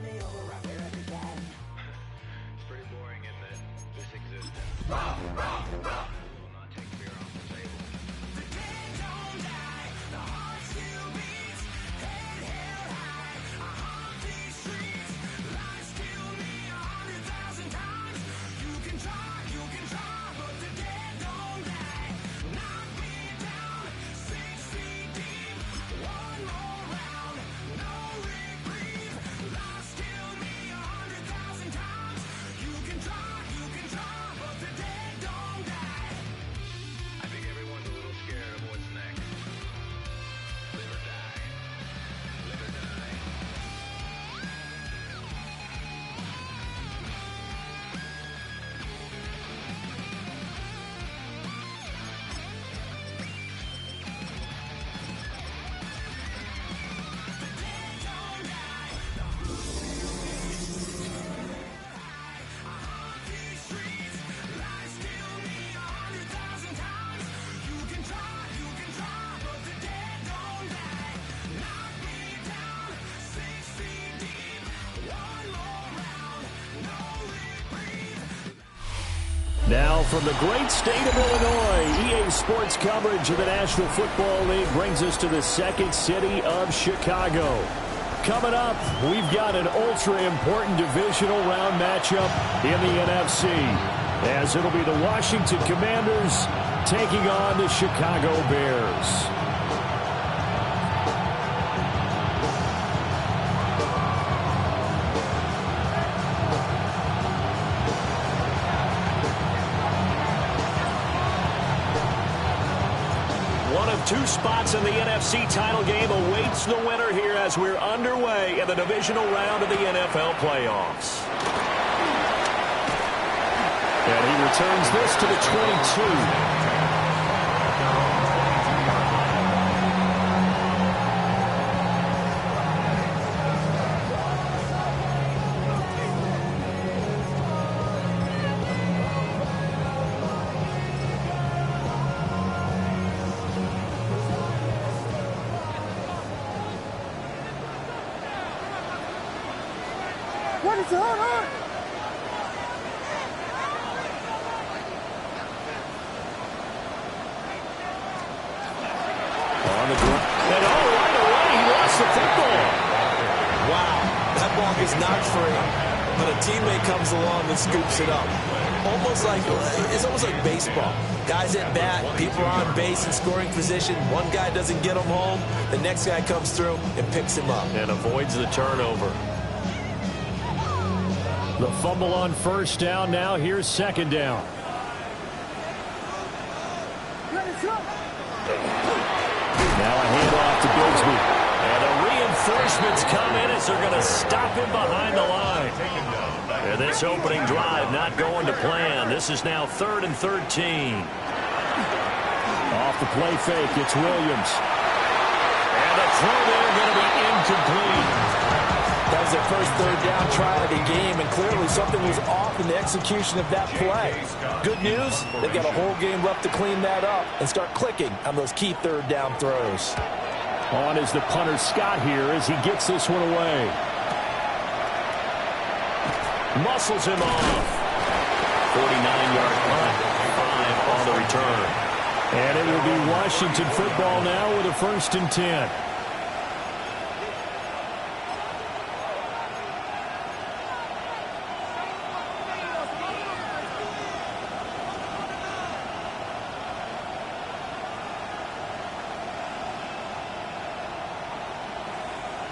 It's pretty boring in that this existence will not take fear off the table. The dead don't die, the heart still beats, head held high, I haunt these streets. Lies kill me 100,000 times. You can try, but the dead don't die. Knock me down 6 feet deep. One more round, no reprieve. Lies kill me 100,000 times. You can try, but the dead don't die. I think everyone's a little scared of what's next. Live or die. Live or die. Now from the great state of Illinois, EA Sports coverage of the National Football League brings us to the second city of Chicago. Coming up, we've got an ultra-important divisional round matchup in the NFC, as it'll be the Washington Commanders taking on the Chicago Bears. Two spots in the NFC title game awaits the winner here as we're underway in the divisional round of the NFL playoffs. And he returns this to the 22. What is going on? On the ground. And right away, he lost the football. Wow, that ball is not free. But a teammate comes along and scoops it up. It's almost like baseball. Guys at bat, people are on base in scoring position. One guy doesn't get him home. The next guy comes through and picks him up. And avoids the turnover. The fumble on first down. Now here's second down. Now a handoff to Bigsby. And the reinforcements come in as they're going to stop him behind the line. And this opening drive not going to plan. This is now 3rd and 13. Off the play fake, it's Williams. And the throw there going to be incomplete. That was their first third down try of the game, and clearly something was off in the execution of that play. Good news, they've got a whole game left to clean that up and start clicking on those key third down throws. On is the punter Scott here as he gets this one away. Muscles him off. 49-yard punt, 5 on the return. And it will be Washington football now with a 1st and 10.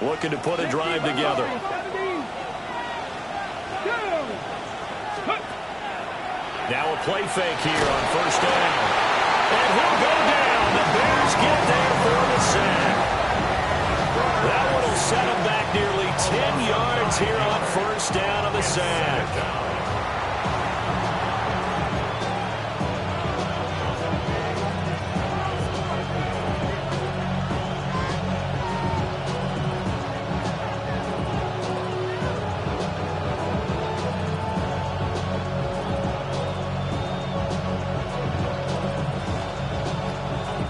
Looking to put a drive together. Now a play fake here on first down. And he'll go down. The Bears get there for the sack. That one will set him back nearly 10 yards here on first down of the sack.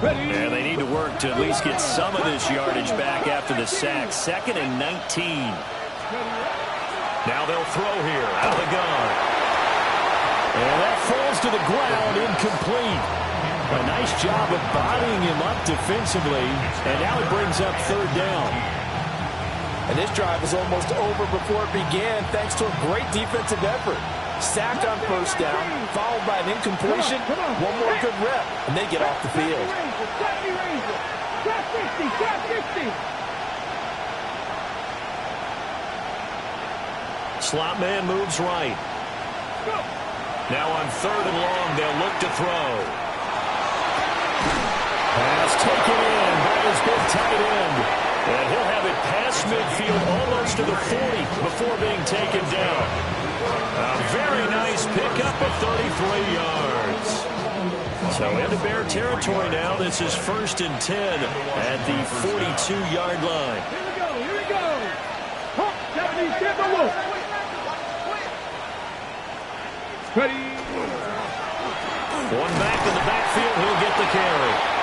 And they need to work to at least get some of this yardage back after the sack. 2nd and 19. Now they'll throw here out of the gun. And that falls to the ground, incomplete. A nice job of bodying him up defensively, and now it brings up third down. And this drive is almost over before it began thanks to a great defensive effort. Sacked on first down, followed by an incompletion, one more good rep, and they get off the field. Slot man moves right. Now on third and long, they'll look to throw. Pass taken in by his big tight end. And he'll have it past midfield almost to the 40 before being taken down. A very nice pickup of 33 yards. So into Bear territory now. This is 1st and 10 at the 42-yard line. Here we go. Japanese, get the look. Ready. One back in the backfield. He'll get the carry.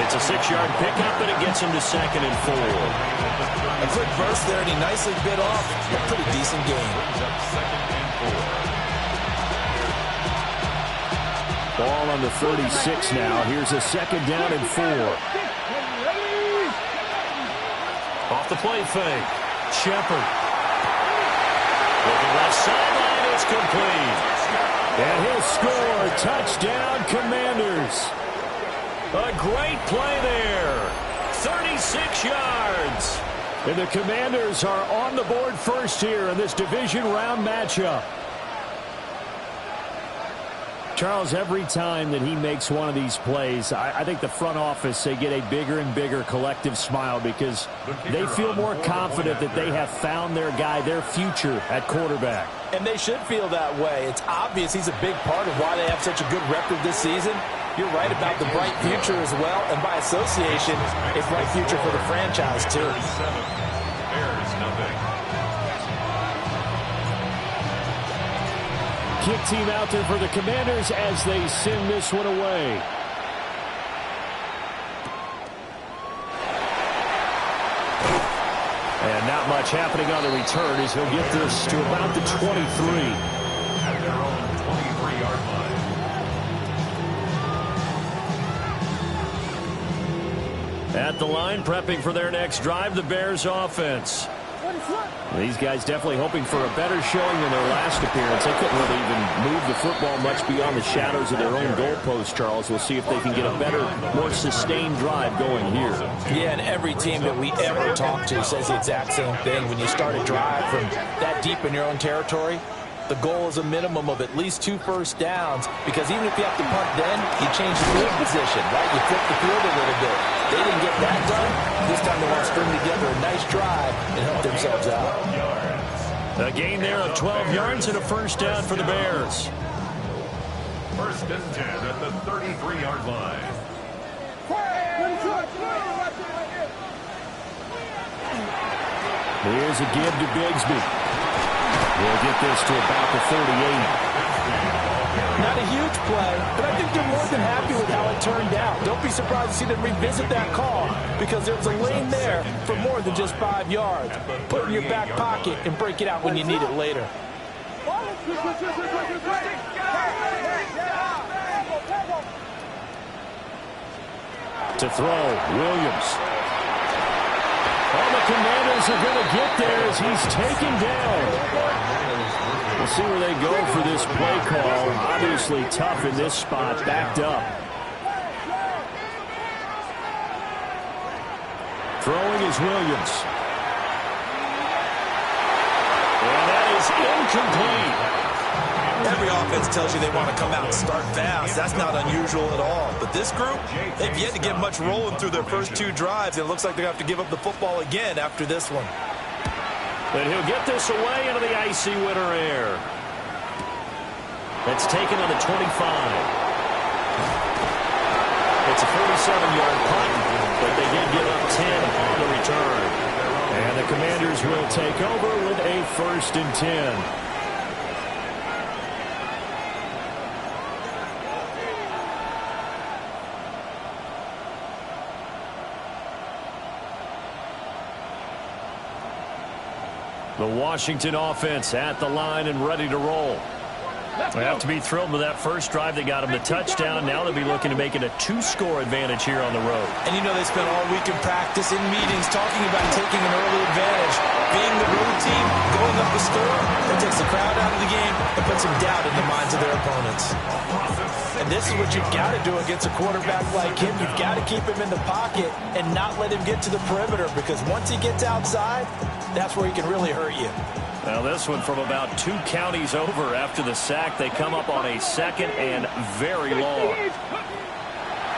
It's a 6-yard pickup, and it gets him to 2nd and 4. A quick burst there, and he nicely bit off a pretty decent game. Ball on the 36 now. Here's a 2nd down and 4. Off the play fake. Shepard. Looking left sideline. It's complete. And he'll score. Touchdown, Commanders. A great play there. 36 yards. And the Commanders are on the board first here in this division round matchup. Charles, every time that he makes one of these plays, I think the front office, they get a bigger and bigger collective smile because they feel more confident that they have found their guy, their future at quarterback. And they should feel that way. It's obvious he's a big part of why they have such a good record this season. You're right about the bright future as well, and by association, a bright future for the franchise, too. Kick team out there for the Commanders as they send this one away. And not much happening on the return as he'll get this to about the 23. At their own 23-yard line. At the line, prepping for their next drive, the Bears offense. These guys definitely hoping for a better showing than their last appearance. They couldn't really even move the football much beyond the shadows of their own goalpost, Charles. We'll see if they can get a better, more sustained drive going here. Yeah, and every team that we ever talk to says the exact same thing. When you start a drive from that deep in your own territory, the goal is a minimum of at least 2 first downs, because even if you have to punt then, you change the field position, right? You flip the field a little bit. They didn't get that done. This time they want to string together a nice drive and help themselves out. A gain there of 12 yards and a first down for the Bears. 1st and 10 at the 33-yard line. Here's a give to Bigsby. We'll get this to about the 38. Not a huge play, but I think they're more than happy with how it turned out. Don't be surprised to see them revisit that call, because there's a lane there for more than just 5 yards. Put it in your back pocket and break it out when you need it later. To throw, Williams. All the Commanders are going to get there as he's taken down. We'll see where they go for this play call. Obviously tough in this spot, backed up. Throwing is Williams. And that is incomplete. Every offense tells you they want to come out and start fast. That's not unusual at all. But this group, they've yet to get much rolling through their first 2 drives. It looks like they're going to have to give up the football again after this one. And he'll get this away into the icy winter air. That's taken on the 25. It's a 47-yard punt, but they did give up 10 on the return. And the Commanders will take over with a 1st and 10. The Washington offense at the line and ready to roll. They have to be thrilled with that first drive. They got them the touchdown. Now they'll be looking to make it a 2-score advantage here on the road. And you know they spent all week in practice, in meetings, talking about taking an early advantage. Being the road team, going up the score, that takes the crowd out of the game and puts some doubt in the minds of their opponents. And this is what you've got to do against a quarterback like him. You've got to keep him in the pocket and not let him get to the perimeter, because once he gets outside, that's where he can really hurt you. Now this one from about 2 counties over after the sack. They come up on a 2nd and very long.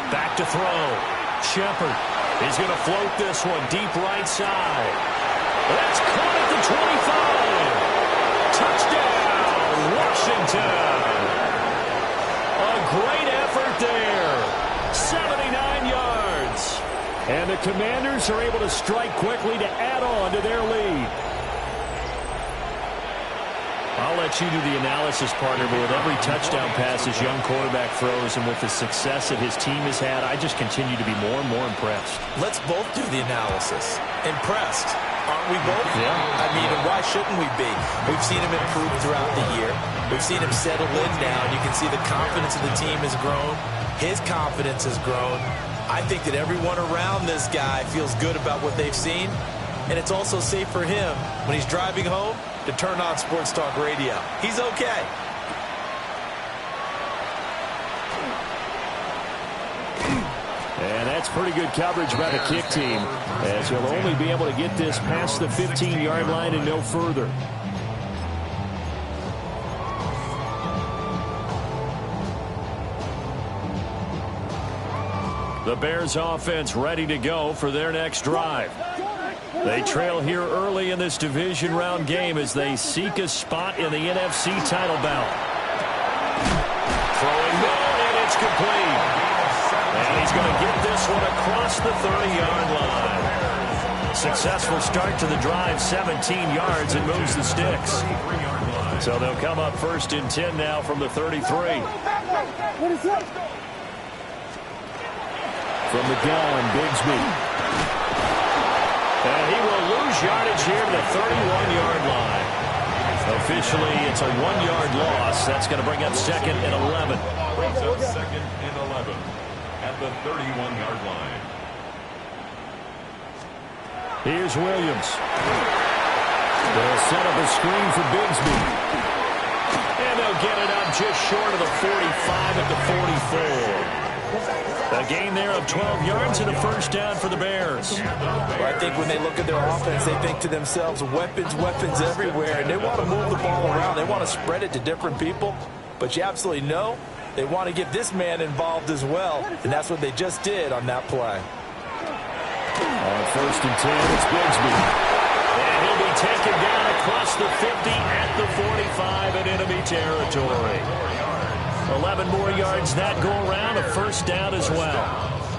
Back to throw. Shepard is going to float this one deep right side. That's caught at the 25. Touchdown, Washington. A great effort there. 79 yards. And the Commanders are able to strike quickly to add on to their lead. I'll let you do the analysis, partner, but with every touchdown pass his young quarterback throws and with the success that his team has had, I just continue to be more and more impressed. Let's both do the analysis. Impressed. Aren't we both? Yeah. I mean, why shouldn't we be? We've seen him improve throughout the year. We've seen him settle in now, and you can see the confidence of the team has grown. His confidence has grown. I think that everyone around this guy feels good about what they've seen, and it's also safe for him when he's driving home to turn on Sports Talk Radio. He's okay. And that's pretty good coverage by the kick team, as he'll only be able to get this past the 15-yard line and no further. The Bears offense ready to go for their next drive. They trail here early in this division round game as they seek a spot in the NFC title bout. Throwing down, and it's complete. And he's going to get this one across the 30-yard line. Successful start to the drive, 17 yards, and moves the sticks. So they'll come up 1st and 10 now from the 33. From the gun, Bigsby. And he will lose yardage here to the 31-yard line. Officially, it's a 1-yard loss. That's going to bring up 2nd and 11. Brings up 2nd and 11 at the 31-yard line. Here's Williams. They'll set up a screen for Bigsby. And they'll get it up just short of the 45 at the 44. A gain there of 12 yards and a 1st down for the Bears. Well, I think when they look at their offense, they think to themselves, weapons everywhere, and they want to move the ball around. They want to spread it to different people, but you absolutely know they want to get this man involved as well, and that's what they just did on that play. On 1st and 10, it's Bigsby. And he'll be taken down across the 50 at the 45 in enemy territory. 11 more yards that go around, a 1st down as well.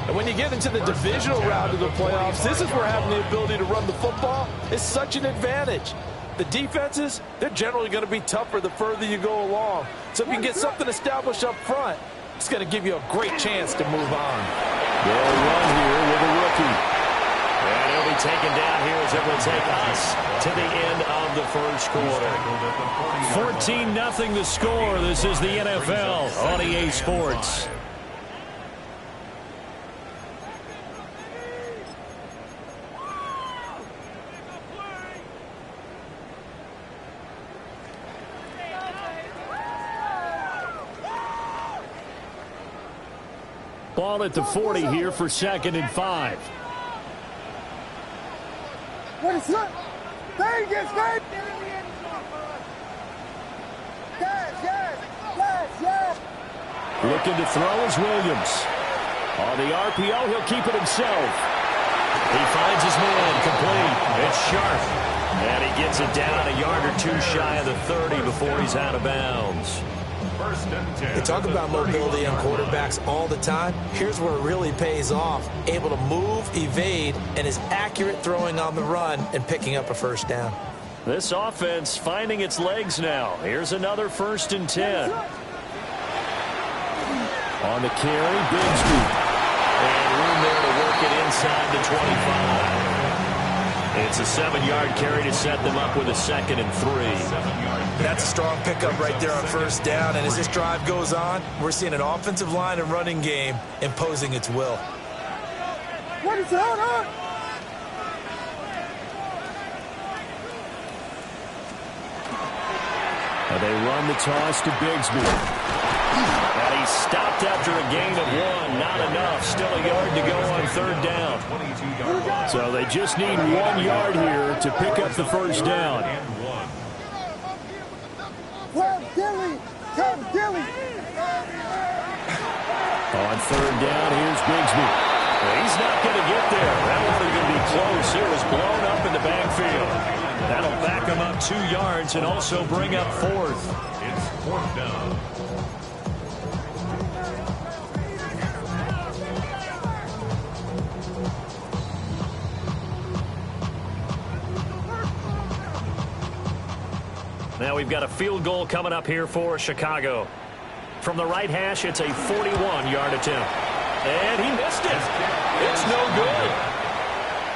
And when you get into the divisional round of the playoffs, this is where having the ability to run the football is such an advantage. The defenses, they're generally going to be tougher the further you go along. So if you can get something established up front, it's going to give you a great chance to move on. They'll run here with a rookie. And he'll be taken down here as it will take us to the end of the 1st quarter. 14-0 the score. This is the NFL on EA Sports. Ball at the 40 here for 2nd and 5. What is that? Vegas, Vegas! Yes! Looking to throw is Williams. On the RPO, he'll keep it himself. He finds his man complete. It's Sharp. And he gets it down a yard or 2 shy of the 30 before he's out of bounds. 1st and 10. They talk about mobility on quarterbacks all the time. Here's where it really pays off. Able to move, evade, and is accurate throwing on the run and picking up a 1st down. This offense finding its legs now. Here's another 1st and 10. On the carry, Bigsby. And room there to work it inside the 25. It's a 7-yard carry to set them up with a 2nd and 3. That's a strong pickup right there on first down. And as this drive goes on, we're seeing an offensive line and running game imposing its will. What is that? They run the toss to Bigsby. And he's stopped after a gain of 1. Not enough. Still a yard to go on 3rd down. So they just need 1 yard here to pick up the first down. On 3rd down, here's Bigsby. He's not going to get there. That wasn't going to be close. It was blown up in the backfield. That'll back him up 2 yards and also bring up 4th. It's 4th down. Now we've got a field goal coming up here for Chicago. From the right hash, it's a 41-yard attempt. And he missed it. It's no good.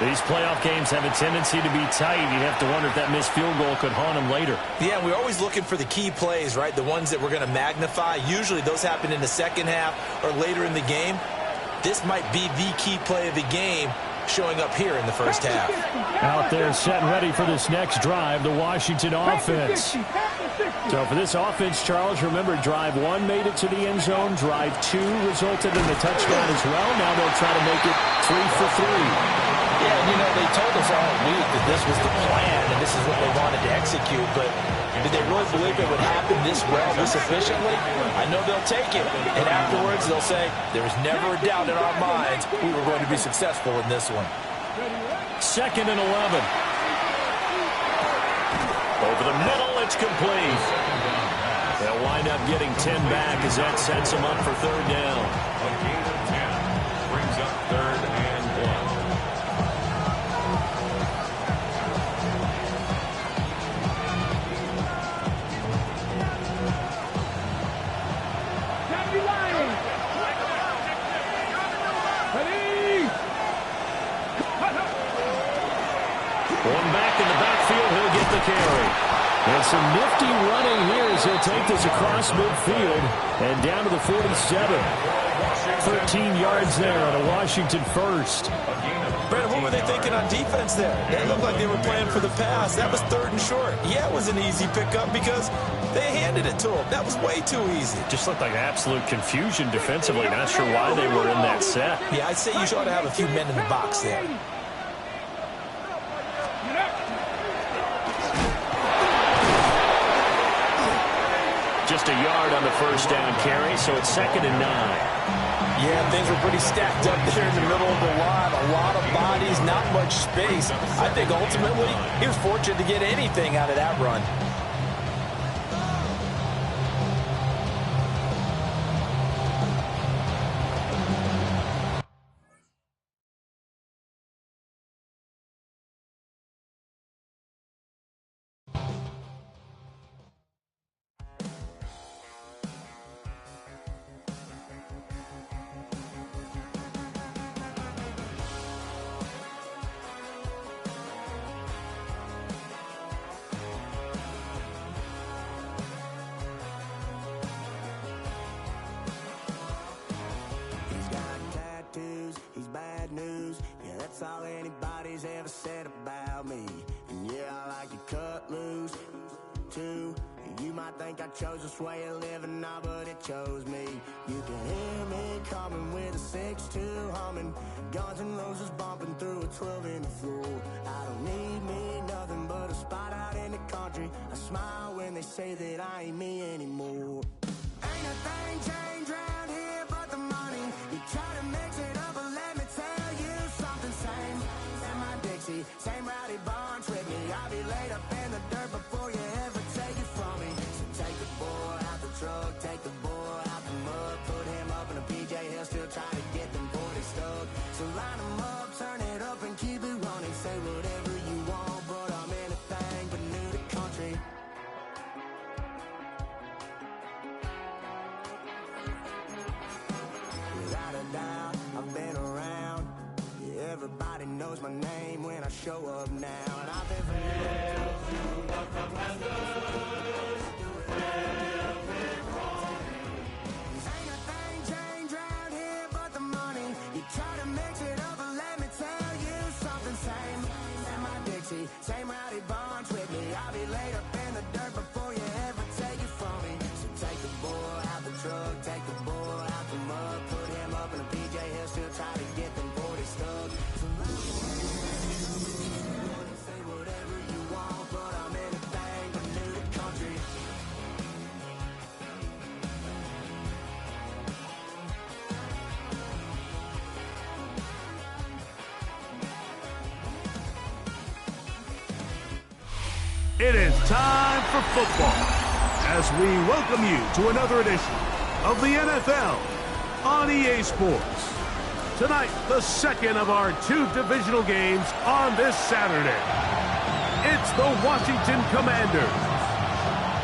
These playoff games have a tendency to be tight. You have to wonder if that missed field goal could haunt him later. Yeah, we're always looking for the key plays, right? The ones that we're going to magnify. Usually those happen in the second half or later in the game. This might be the key play of the game showing up here in the first half. Out there set and ready for this next drive, the Washington offense. So for this offense, Charles, remember, drive 1 made it to the end zone. Drive 2 resulted in a touchdown as well. Now they'll try to make it 3 for 3. Yeah, and you know, they told us all week that this was the plan and this is what they wanted to execute, but did they really believe it would happen this well, this efficiently? I know they'll take it, and afterwards they'll say, there was never a doubt in our minds we were going to be successful in this one. 2nd and 11. Over the middle, it's complete. They'll wind up getting 10 back as that sets them up for 3rd down. A gain of 10 brings up 3rd and 1. One back in the backfield, he'll get the carry. And some nifty running here as he'll take this across midfield and down to the 47. 13 yards there on a Washington first. Brandon, what were they thinking on defense there? They looked like they were playing for the pass. That was 3rd and short. Yeah, it was an easy pickup because they handed it to him. That was way too easy. Just looked like absolute confusion defensively. Not sure why they were in that set. Yeah, I'd say you ought to have a few men in the box there. Just a yard on the first down carry, so it's 2nd and 9. Yeah, things were pretty stacked up there in the middle of the line. A lot of bodies, not much space. I think ultimately he was fortunate to get anything out of that run. All anybody's ever said about me. And yeah, I like to cut loose too. You might think I chose this way of living now, but it chose me. You can hear me coming with a 6-2 humming, Guns N' Roses bumping through a 12 in the floor. I don't need me nothing but a spot out in the country. I smile when they say that I ain't me anymore. Ain't a thing changed around here but the money. You try to mix it up, but let me tell you something. Same in my Dixie, same rowdy barn with me. I'll be laid up in the dirt before you ever take it from me. So take the boy out the truck, take the boy out the mud, put him up in a PJ, he'll still try to get them 40 stuck. So line them up, turn it up and keep it running. Say whatever you want, but I'm anything but new to country. Without a doubt, I've been around. Yeah, everybody knows my name when I show up now. And I've been ain't a thing changed round here but the money. You try to mix it up, but let me tell you something. Same and my Dixie, same rowdy bunch with me. I'll be laid up in the dirt before you ever take it from me. So take the bull out the truck, take the bull out the mud, put him up in a PJ, he'll still try to get them 40 stuck. So say whatever you want, but I'm anything but new to country. It is time for football as we welcome you to another edition of the NFL on EA Sports. Tonight, the second of our 2 divisional games on this Saturday. It's the Washington Commanders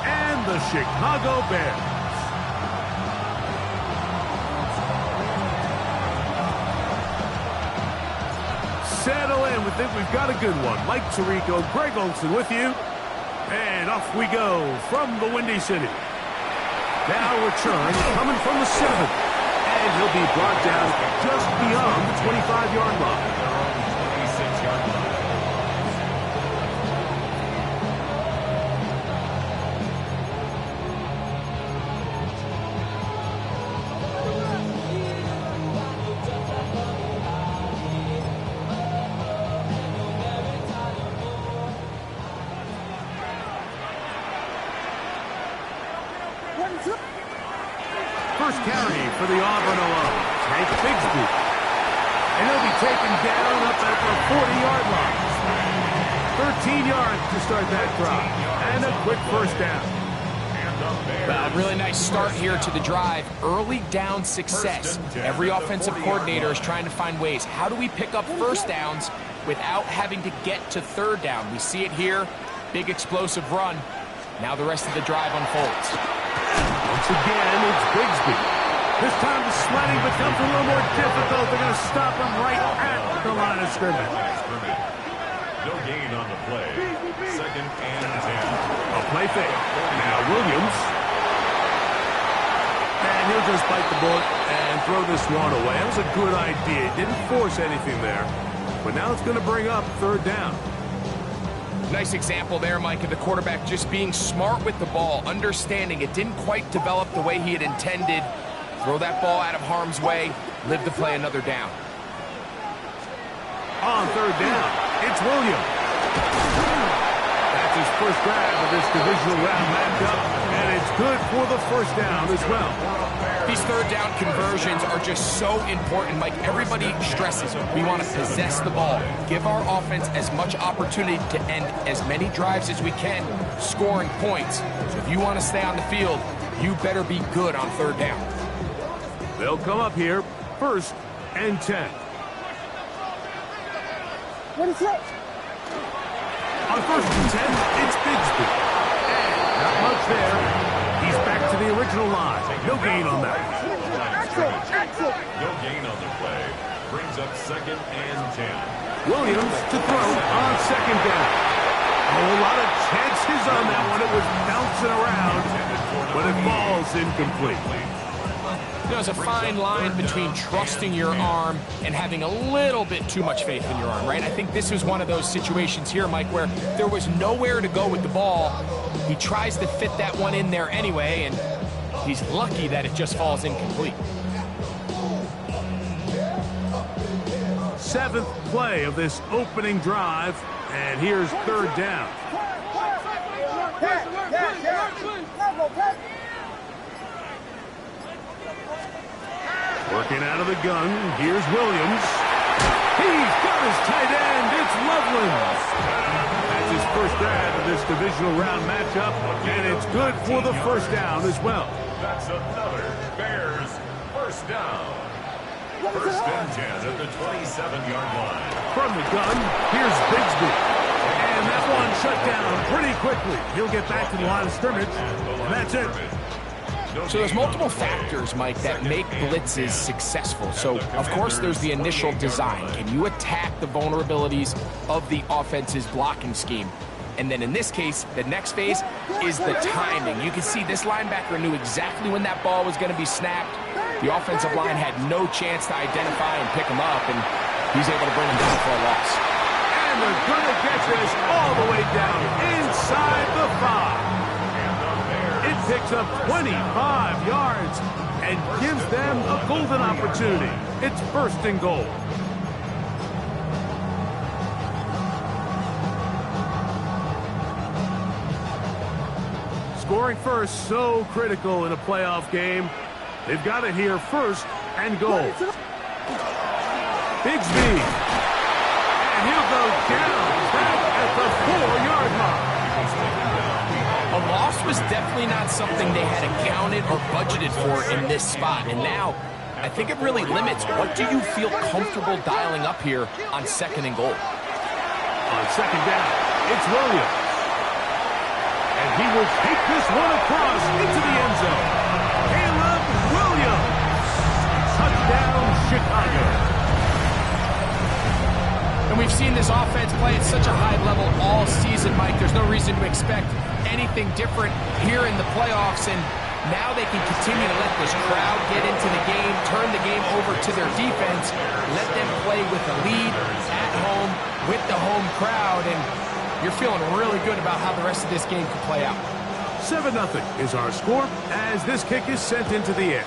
and the Chicago Bears. Settle in. We think we've got a good one. Mike Tirico, Greg Olson with you. And off we go from the Windy City. Now return coming from the 7. And he'll be brought down just beyond the 25-yard line. 26-yard line. First carry for the Auburn alone. Hank Bigsby. And he'll be taken down up at the 40-yard line. 13 yards to start that drive. And a quick first down. Well, really nice start here to the drive. Early down success. Every offensive coordinator is trying to find ways. How do we pick up first downs without having to get to third down? We see it here. Big explosive run. Now the rest of the drive unfolds. Once again, it's Bigsby. This time the sledding becomes a little more difficult. They're going to stop him right at the line of scrimmage. No gain on the play. Second and 10. A play fake. Now Williams. And he'll just bite the bullet and throw this one away. That was a good idea. Didn't force anything there. But now it's going to bring up third down. Nice example there, Mike, of the quarterback just being smart with the ball, understanding it didn't quite develop the way he had intended. Throw that ball out of harm's way, live to play another down. On third down, it's Williams. That's his first grab of this divisional round matchup, and it's good for the first down as well. These third down conversions are just so important, Mike. Everybody stresses we want to possess the ball, give our offense as much opportunity to end as many drives as we can, scoring points. So if you want to stay on the field, you better be good on third down. They'll come up here, first and 10. What is it? On first and 10, it's Bigsby. And not much there. He's back to the original line. No gain on that. No gain on the play. Brings up second and 10. Williams to throw on second down. A whole lot of chances on that one. It was bouncing around, but it falls incomplete. You know, there's a fine line between trusting your arm and having a little bit too much faith in your arm, right? I think this was one of those situations here, Mike, where there was nowhere to go with the ball. He tries to fit that one in there anyway, and he's lucky that it just falls incomplete. 7th play of this opening drive, and here's third down. Working out of the gun, here's Williams. He's got his tight end, it's Loveland. That's his first grab of this divisional round matchup, and it's good for the first down as well. That's another Bears first down. First and 10 at the 27-yard line. From the gun, here's Bigsby. And that one shut down pretty quickly. He'll get back to the line of scrimmage, and that's it. So there's multiple factors, Mike, that make blitzes successful. So, of course, there's the initial design. Can you attack the vulnerabilities of the offense's blocking scheme? And then in this case, the next phase is the timing. You can see this linebacker knew exactly when that ball was going to be snapped. The offensive line had no chance to identify and pick him up, and he's able to bring him down for a loss. And they're going to get this all the way down inside the 5. It picks up 25 yards and gives them a golden opportunity. It's first and goal. Scoring first, so critical in a playoff game. They've got it here first and goal. Bigsby. And he'll go down back at the 4-yard line. A loss was definitely not something they had accounted or budgeted for in this spot. And now, I think it really limits what do you feel comfortable dialing up here on second and goal. On second down, it's Williams. And he will take this one across into the end zone. Caleb Williams. Touchdown, Chicago. And we've seen this offense play at such a high level all season, Mike. There's no reason to expect anything different here in the playoffs. And now they can continue to let this crowd get into the game, turn the game over to their defense, let them play with a lead at home with the home crowd. And you're feeling really good about how the rest of this game could play out. 7-0 is our score as this kick is sent into the air.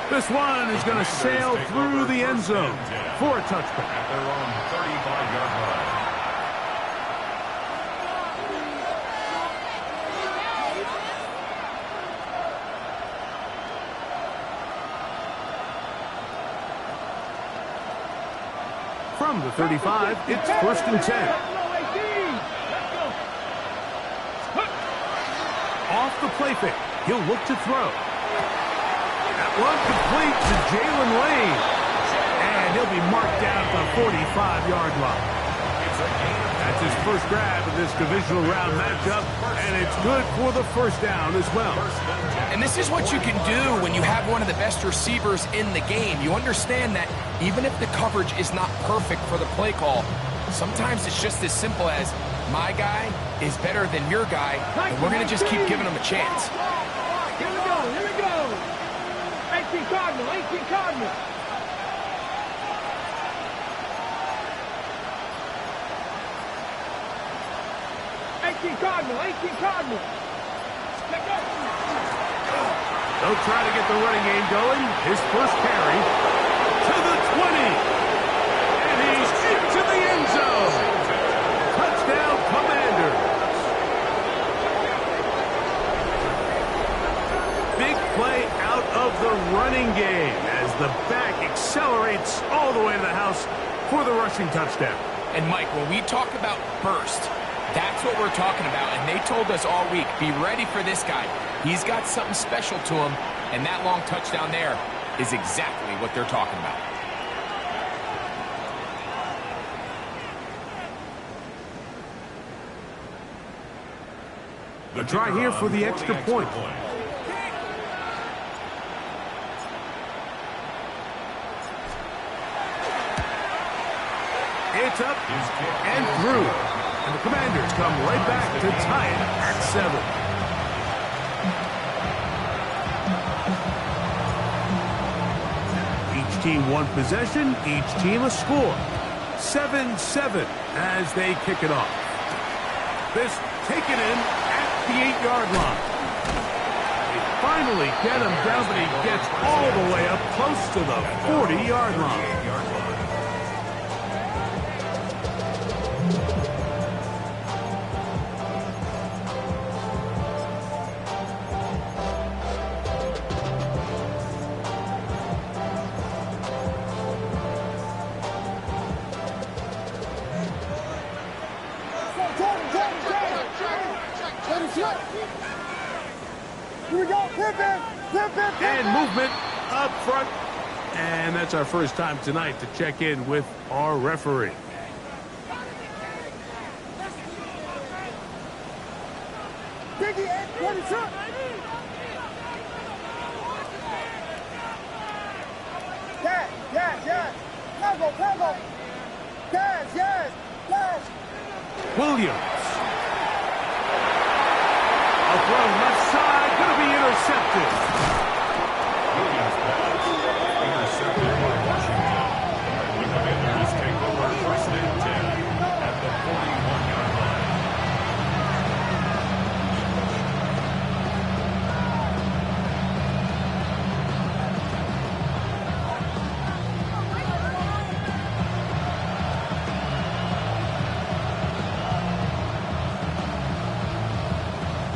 This one is going to sail through the end zone for a touchback. At their own 35-yard line. From the 35, it's first and 10. Off the play fake, he'll look to throw. That one complete to Jalen Lane. And he'll be marked down at the 45-yard line. That's his first grab of this divisional round matchup, and it's good for the first down as well. And this is what you can do when you have one of the best receivers in the game. You understand that even if the coverage is not perfect for the play call, sometimes it's just as simple as my guy is better than your guy, and we're going to just keep giving him a chance. Here we go, here we go. 18 Cardinal, 18 Cardinal. Cardinal, 18 Cardinal. Let go. They'll try to get the running game going. His first carry to the 20. And he's into the end zone. Touchdown, Commanders. Big play out of the running game as the back accelerates all the way to the house for the rushing touchdown. And Mike, when we talk about burst, that's what we're talking about, and they told us all week, be ready for this guy. He's got something special to him, and that long touchdown there is exactly what they're talking about. The try here for the extra point. It's up and through. And the Commanders come right back to tie it at 7. Each team one possession, each team a score. 7-7 as they kick it off. This taken in at the 8-yard line. They finally get him down, but he gets all the way up close to the 40-yard line. And movement up front. And that's our first time tonight to check in with our referee. Williams. A throw left side, going to be intercepted. Williams pass intercepted by Washington. The Commanders take over first and 10 at the 41-yard line.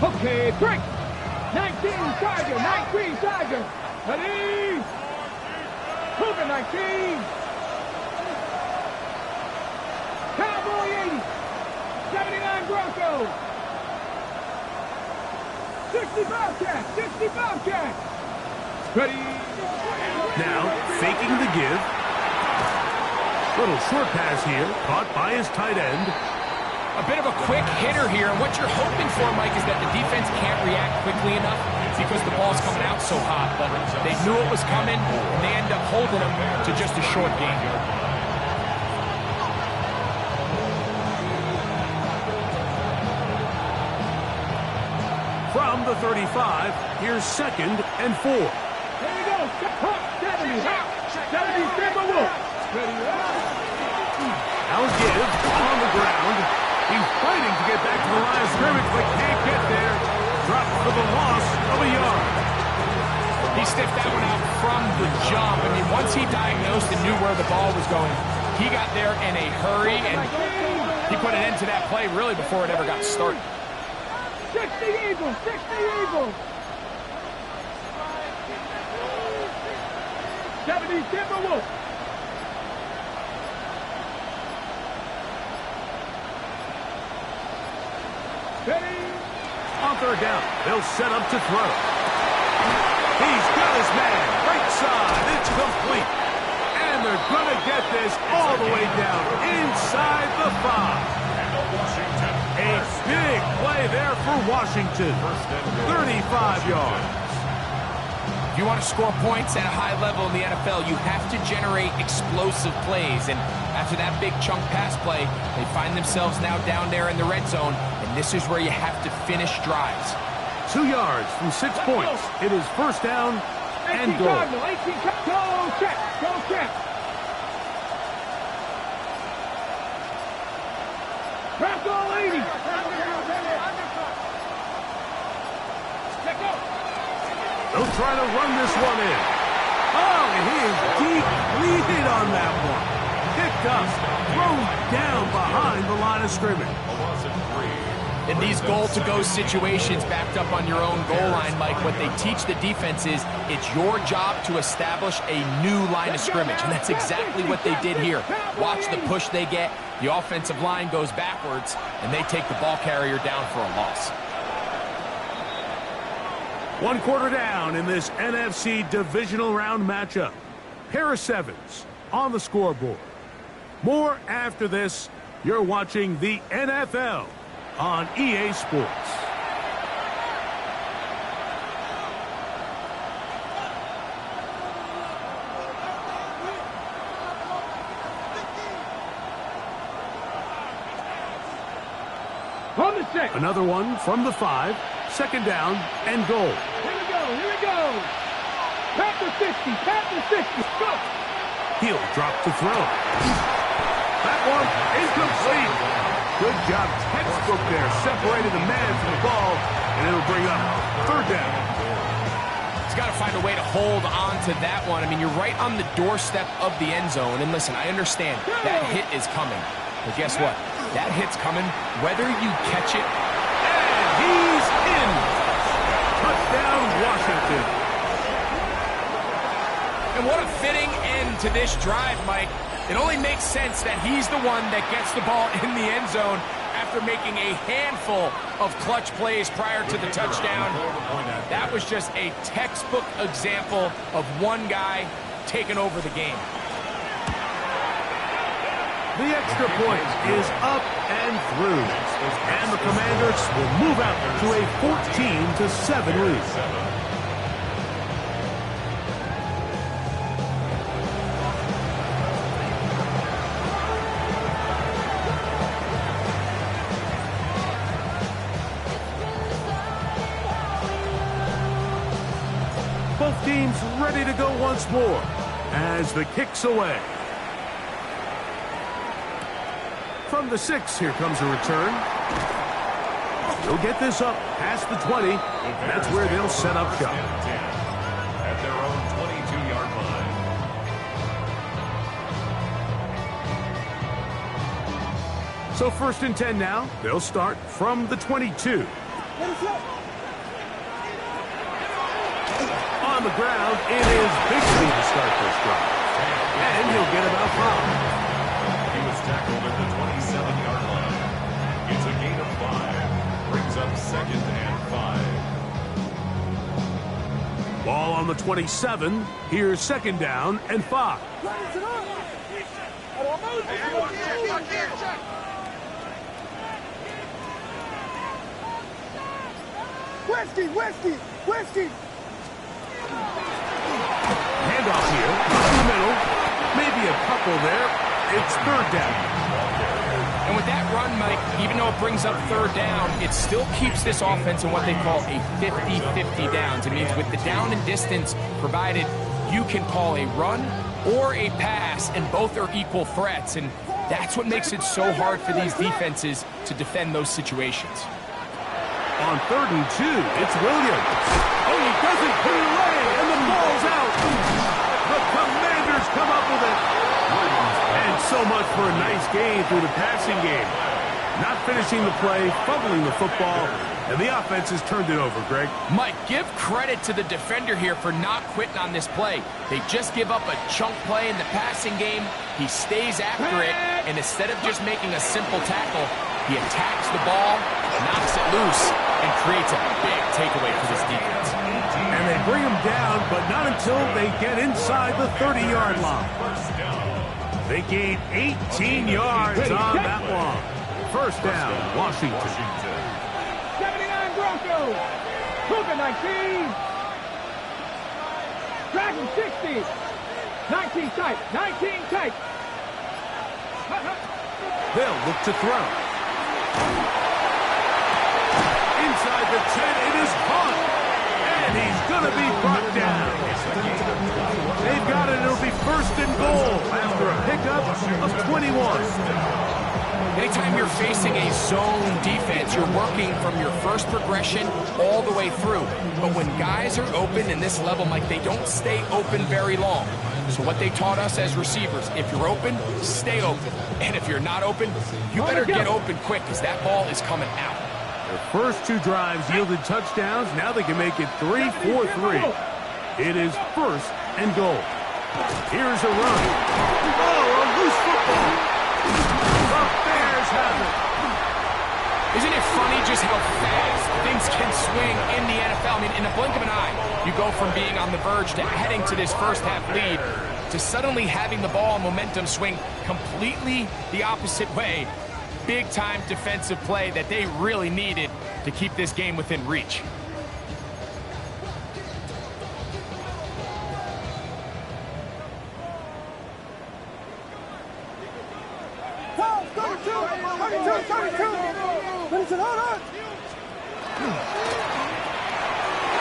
Okay, break. 19 Tiger, 19 Tiger. Ready? Cougar 19. Cowboy 80. 79 Broncos. 65 cat, 65 cat. Ready? Now, faking the give. Little short pass here, caught by his tight end. A bit of a quick hitter here, and what you're hoping for, Mike, is that the defense can't react quickly enough because the ball's coming out so hot. But they knew it was coming, and they end up holding them to just a short game. From the 35, here's 2nd and 4. There you go. 70. 70 Timberwolves. Ready? Now give on the ground. He's fighting to get back to the line of scrimmage, but can't get there. Dropped for the loss of a yard. He stiffed that one out from the jump. I mean, once he diagnosed and knew where the ball was going, he got there in a hurry, and he put an end to that play really before it ever got started. 60 Eagles, 60 Eagles. 70 Timberwolves. Ready? On 3rd down, they'll set up to throw. He's got his man. Right side. It's complete. And they're going to get this all the way down inside the 5. A big play there for Washington. 35 yards. If you want to score points at a high level in the NFL, you have to generate explosive plays. And after that big chunk pass play, they find themselves now down there in the red zone. And this is where you have to finish drives. 2 yards from 6 points. It is 1st down and goal. 18 go check, go check. Bronco 80. They'll try to run this one in. Oh, he is deep lead on that one. Picked up, thrown down behind the line of scrimmage. In these goal-to-go situations backed up on your own goal line, Mike, what they teach the defense is it's your job to establish a new line of scrimmage, and that's exactly what they did here. Watch the push they get. The offensive line goes backwards, and they take the ball carrier down for a loss. 1 quarter down in this NFC divisional round matchup. Pair of 7s on the scoreboard. More after this. You're watching the NFL on EA Sports. On the 6. Another one from the 5. 2nd down and goal. Here we go. Pat the 60, go. He'll drop to throw. That one incomplete. Good job, textbook there. Separated the man from the ball, and it'll bring up 3rd down. He's got to find a way to hold on to that one. I mean, you're right on the doorstep of the end zone. And listen, I understand that hit is coming. But guess what? That hit's coming whether you catch it. And he's in. Touchdown, Washington. And what a fitting end to this drive, Mike. It only makes sense that he's the one that gets the ball in the end zone after making a handful of clutch plays prior to the touchdown. That was just a textbook example of one guy taking over the game. The extra point is up and through. And the Commanders will move out to a 14-7 lead. Both teams ready to go once more as the kick's away. From the 6, here comes a return. They'll get this up past the 20. That's where they'll set up shop. At their own 22-yard line. So 1st and 10 now. They'll start from the 22. On the ground, it is Bixby to start this drive. And he'll get about 5. He was tackled at the 27-yard line. It's a gain of 5. Brings up 2nd and 5. Ball on the 27. Here's 2nd down and 5. Whiskey! Handoff here, in the middle. Maybe a couple there. It's 3rd down. And with that run, Mike, even though it brings up 3rd down, it still keeps this offense in what they call a 50-50 downs. It means with the down and distance provided, you can call a run or a pass, and both are equal threats. And that's what makes it so hard for these defenses to defend those situations. On 3rd and 2, it's Williams. Oh, he doesn't put it away, and the ball's out. The Commanders come up with it. And so much for a nice gain through the passing game. Not finishing the play, fumbling the football, and the offense has turned it over, Greg. Mike, give credit to the defender here for not quitting on this play. They just give up a chunk play in the passing game. He stays after it, and instead of just making a simple tackle, he attacks the ball, knocks it loose, and creates a big takeaway for this defense. And they bring him down, but not until they get inside the 30-yard line. They gain 18 yards on that one. 1st down, Washington. 79 Broncos. Cougar 19. Dragon 60. 19 tight. 19 tight. They'll look to throw. Inside the 10, it is caught. And he's going to be brought down. They've got it. It'll be 1st and goal after a pickup of 21. Anytime you're facing a zone defense, you're working from your first progression all the way through. But when guys are open in this level, Mike, they don't stay open very long. So what they taught us as receivers, if you're open, stay open. And if you're not open, you better get open quick because that ball is coming out. Their first 2 drives yielded touchdowns. Now they can make it 3-4-3. It is 1st and goal. Here's a run. Oh, a loose football. The Bears have it. Isn't it funny just how fast things can swing in the NFL? I mean, in the blink of an eye, you go from being on the verge to heading to this first half lead to suddenly having the ball and momentum swing completely the opposite way. Big-time defensive play that they really needed to keep this game within reach.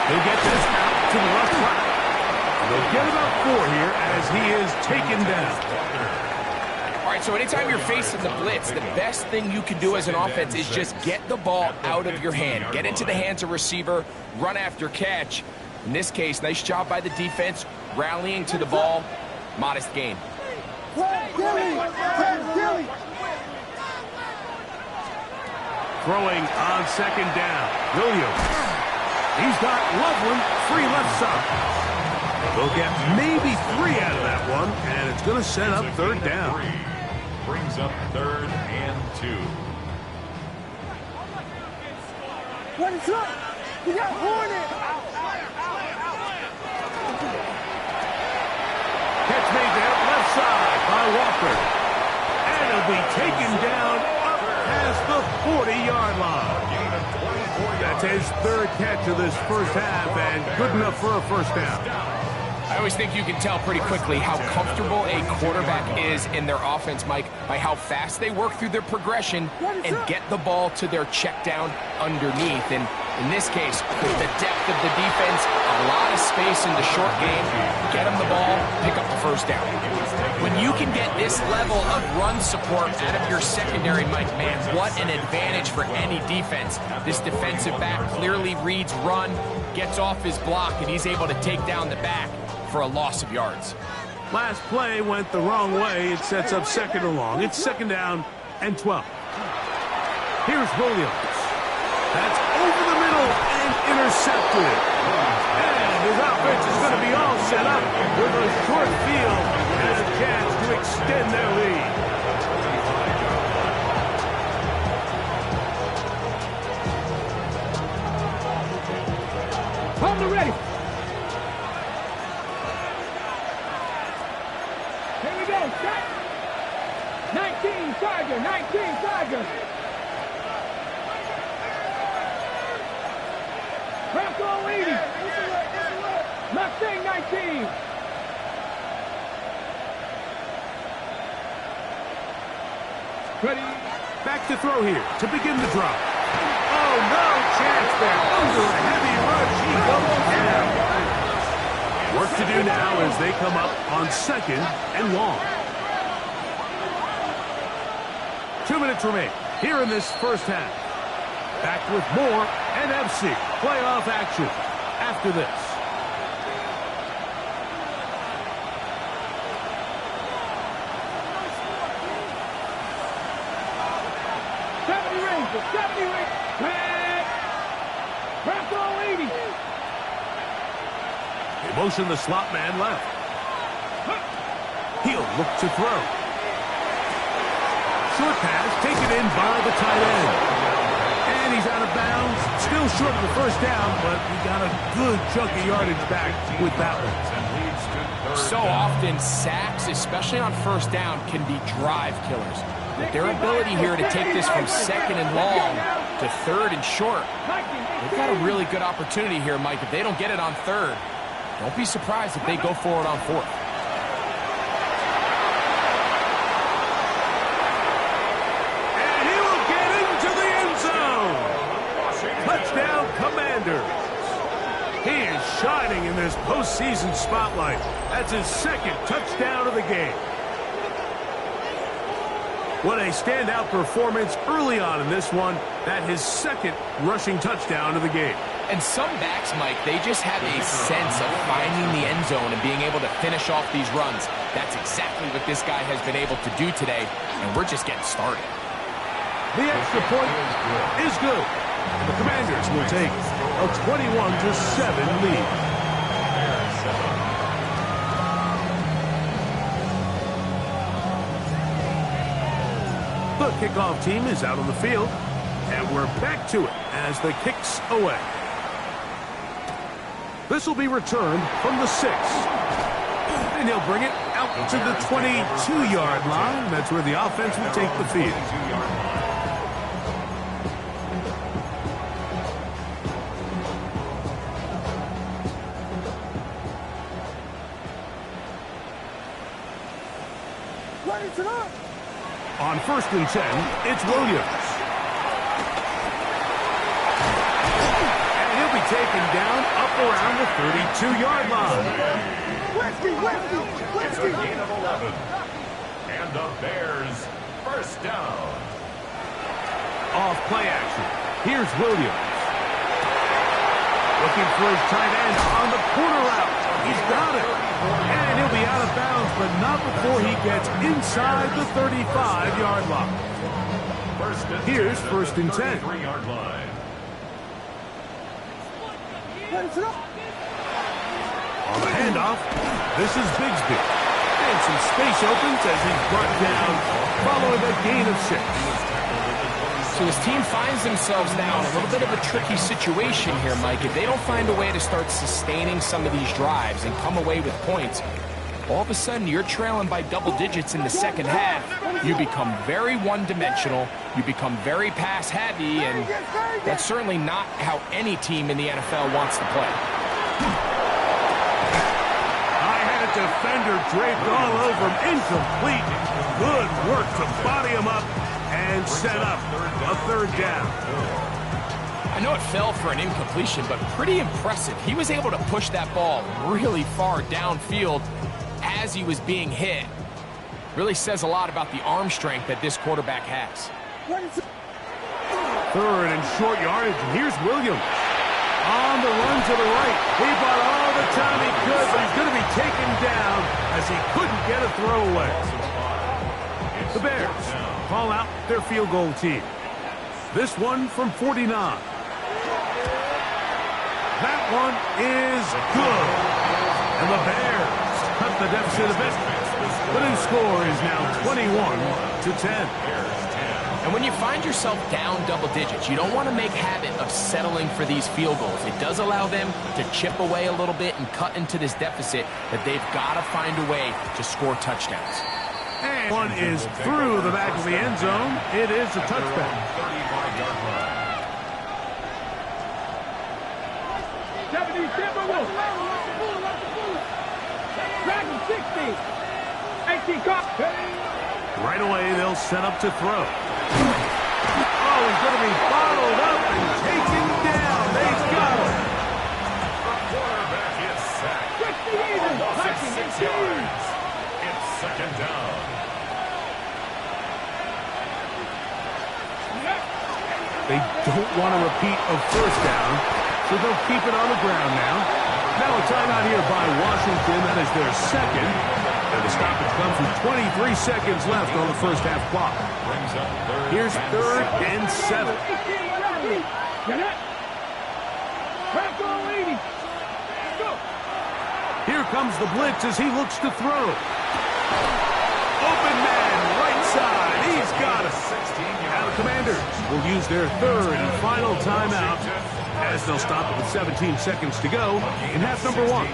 They get this out to the left side. They'll get about 4 here as he is taken down. All right, so anytime you're facing the blitz, the best thing you can do as an offense is just get the ball out of your hand. Get into the hands of receiver, run after catch. In this case, nice job by the defense, rallying to the ball. Modest gain. Throwing on 2nd down. Williams. He's got Loveland free left side. They'll get maybe 3 out of that one, and it's going to set up 3rd down. Brings up 3rd and 2. What is up? We got Hornet. Catch made there, left side by Walker. And it'll be taken down up past the 40-yard line. That's his third catch of this first half, and good enough for a first down. I always think you can tell pretty quickly how comfortable a quarterback is in their offense, Mike, by how fast they work through their progression and get the ball to their check down underneath. And in this case, with the depth of the defense, a lot of space in the short game, get them the ball, pick up the first down. When you can get this level of run support out of your secondary, Mike, man, what an advantage for any defense. This defensive back clearly reads run, gets off his block, and he's able to take down the back for a loss of yards. Last play went the wrong way. It sets up second and long. It's second down and 12. Here's Williams. That's over the middle and intercepted. And his offense is going to be all set up with a short field and a chance to extend their lead. Hold the ready. Here we go. Set. 19 Tiger. 19 Tiger. Bronco 80. Mustang 19. Ready. Back to throw here to begin the drop. Oh, no chance there. Under a heavy rush. He goes down. Work to do now as they come up on second and long. 2 minutes remain here in this first half. Back with more NFC playoff action after this. They motion the slot man left. He'll look to throw. Short pass taken in by the tight end. And he's out of bounds. Still short of the first down, but he got a good chunk of yardage back with that one. So often, sacks, especially on first down, can be drive killers. But their ability here to take this from second and long to third and short, they've got a really good opportunity here, Mike. If they don't get it on third, don't be surprised if they go forward on fourth. And he will get into the end zone. Touchdown, Commanders. He is shining in this postseason spotlight. That's his second touchdown of the game. What a standout performance early on in this one. That his second rushing touchdown of the game. And some backs, Mike, they just have a sense of finding the end zone and being able to finish off these runs. That's exactly what this guy has been able to do today, and we're just getting started. The extra point is good. The Commanders will take a 21-7 lead. The kickoff team is out on the field, and we're back to it as the kick's away. This will be returned from the 6. And he'll bring it out to the 22-yard line. That's where the offense will take the field. On 1st and 10, it's Williams. And he'll be taken down up around the 32-yard line. It's a gain of 11. And the Bears first down. Off play action. Here's Williams. Looking for his tight end on the corner route. He's got it. And he'll be out of bounds, but not before he gets inside the 35-yard line. Here's 1st and 10. 3-yard line. On the handoff, this is Bigsby. And some space opens as he's brought down following a gain of 6. So his team finds themselves now in a little bit of a tricky situation here, Mike. If they don't find a way to start sustaining some of these drives and come away with points, all of a sudden you're trailing by double digits in the second half. you become very one-dimensional, you become very pass-heavy, and that's certainly not how any team in the NFL wants to play. Defender draped all over him. Incomplete. Good work to body him up and set up a third down. I know it fell for an incompletion, but pretty impressive. He was able to push that ball really far downfield as he was being hit. Really says a lot about the arm strength that this quarterback has. Third and short yardage, and here's Williams. On the run to the right. He bought all the time he could, but he's going to be taken down as he couldn't get a throwaway. The Bears call out their field goal team. This one from 49. That one is good. And the Bears cut the deficit a bit. The new score is now 21-10. And when you find yourself down double digits, you don't want to make habit of settling for these field goals. It does allow them to chip away a little bit and cut into this deficit that they've got to find a way to score touchdowns. And one is through the back of the end zone. It is a touchback. 35-yard line. 70, Timberwolves. Dragon 60. 18 caught. Right away, they'll set up to throw. Oh, he's going to be bottled up and taken down. They've got him. The quarterback is sacked. 6 yards. It's second down. They don't want a repeat of first down, so they'll keep it on the ground now. Now a timeout here by Washington. That is their second. And the stoppage comes with 23 seconds left on the first half clock. Here's third and 7. Here comes the blitz as he looks to throw. Open man, right side. He's got it. Now the Commanders will use their third and final timeout as they'll stop it with 17 seconds to go in half number 1.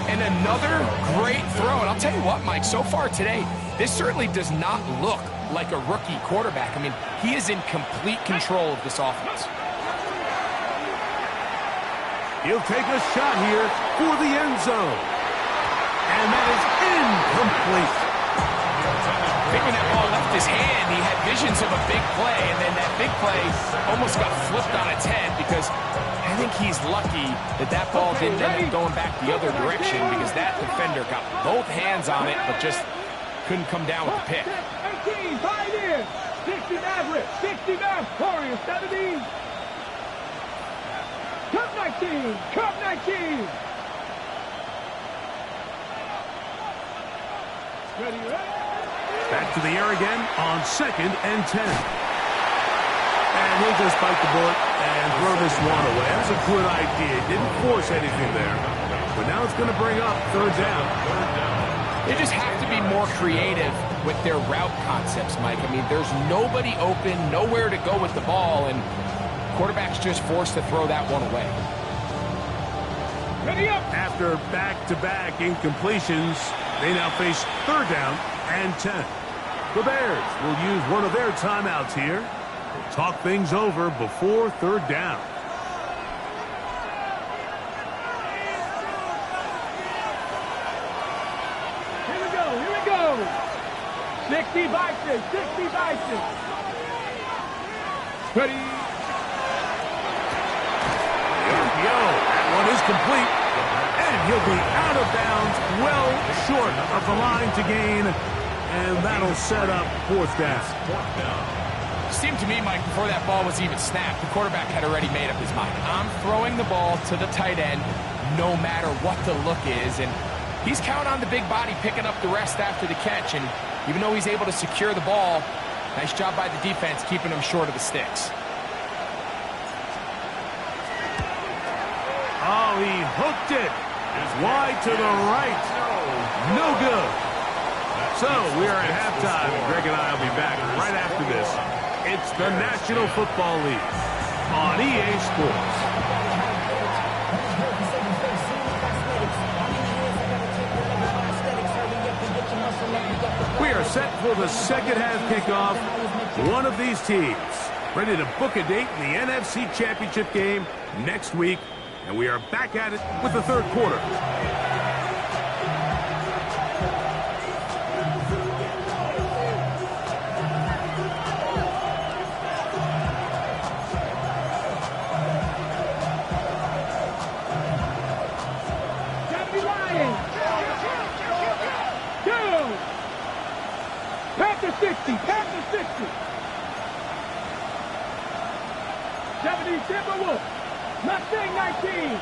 And another great throw. And I'll tell you what, Mike, so far today, this certainly does not look like a rookie quarterback. I mean, he is in complete control of this offense. He'll take a shot here for the end zone. And that is incomplete. I think when that ball left his hand, he had visions of a big play, and then that big play almost got flipped on its head because I think he's lucky that that ball didn't end up going back the other direction because that defender got both hands on it but just couldn't come down with the pick. 18, Pioneers. 60 Maverick. 60 Maverick. Warriors, 70. Cup 19. Cup 19. Ready, ready? Back to the air again on second and 10. And he'll just bite the bullet and throw this one away. That's a good idea. Didn't force anything there. But now it's going to bring up third down. They just have to be more creative with their route concepts, Mike. I mean, there's nobody open, nowhere to go with the ball, and quarterback's just forced to throw that one away. Ready up. After back-to-back incompletions, they now face third down and 10. The Bears will use one of their timeouts here. Talk things over before third down. Here we go. Here we go. 60 Bison. 60 Bison. Ready. RPO. That one is complete. And he'll be out of bounds, well short of the line to gain. And that'll set up fourth down. It seemed to me, Mike, before that ball was even snapped, the quarterback had already made up his mind. I'm throwing the ball to the tight end no matter what the look is. And he's counting on the big body picking up the rest after the catch. And even though he's able to secure the ball, nice job by the defense keeping him short of the sticks. Oh, he hooked it. Wide to the right. No good. So we are at halftime. Greg and I will be back right after this. It's the National Football League on EA Sports. Muscle We are set for the second half kickoff. One of these teams ready to book a date in the NFC Championship game next week. And we are back at it with the third quarter. Panther 60, Panther 60. 70 Timberwolves. Mustang 19.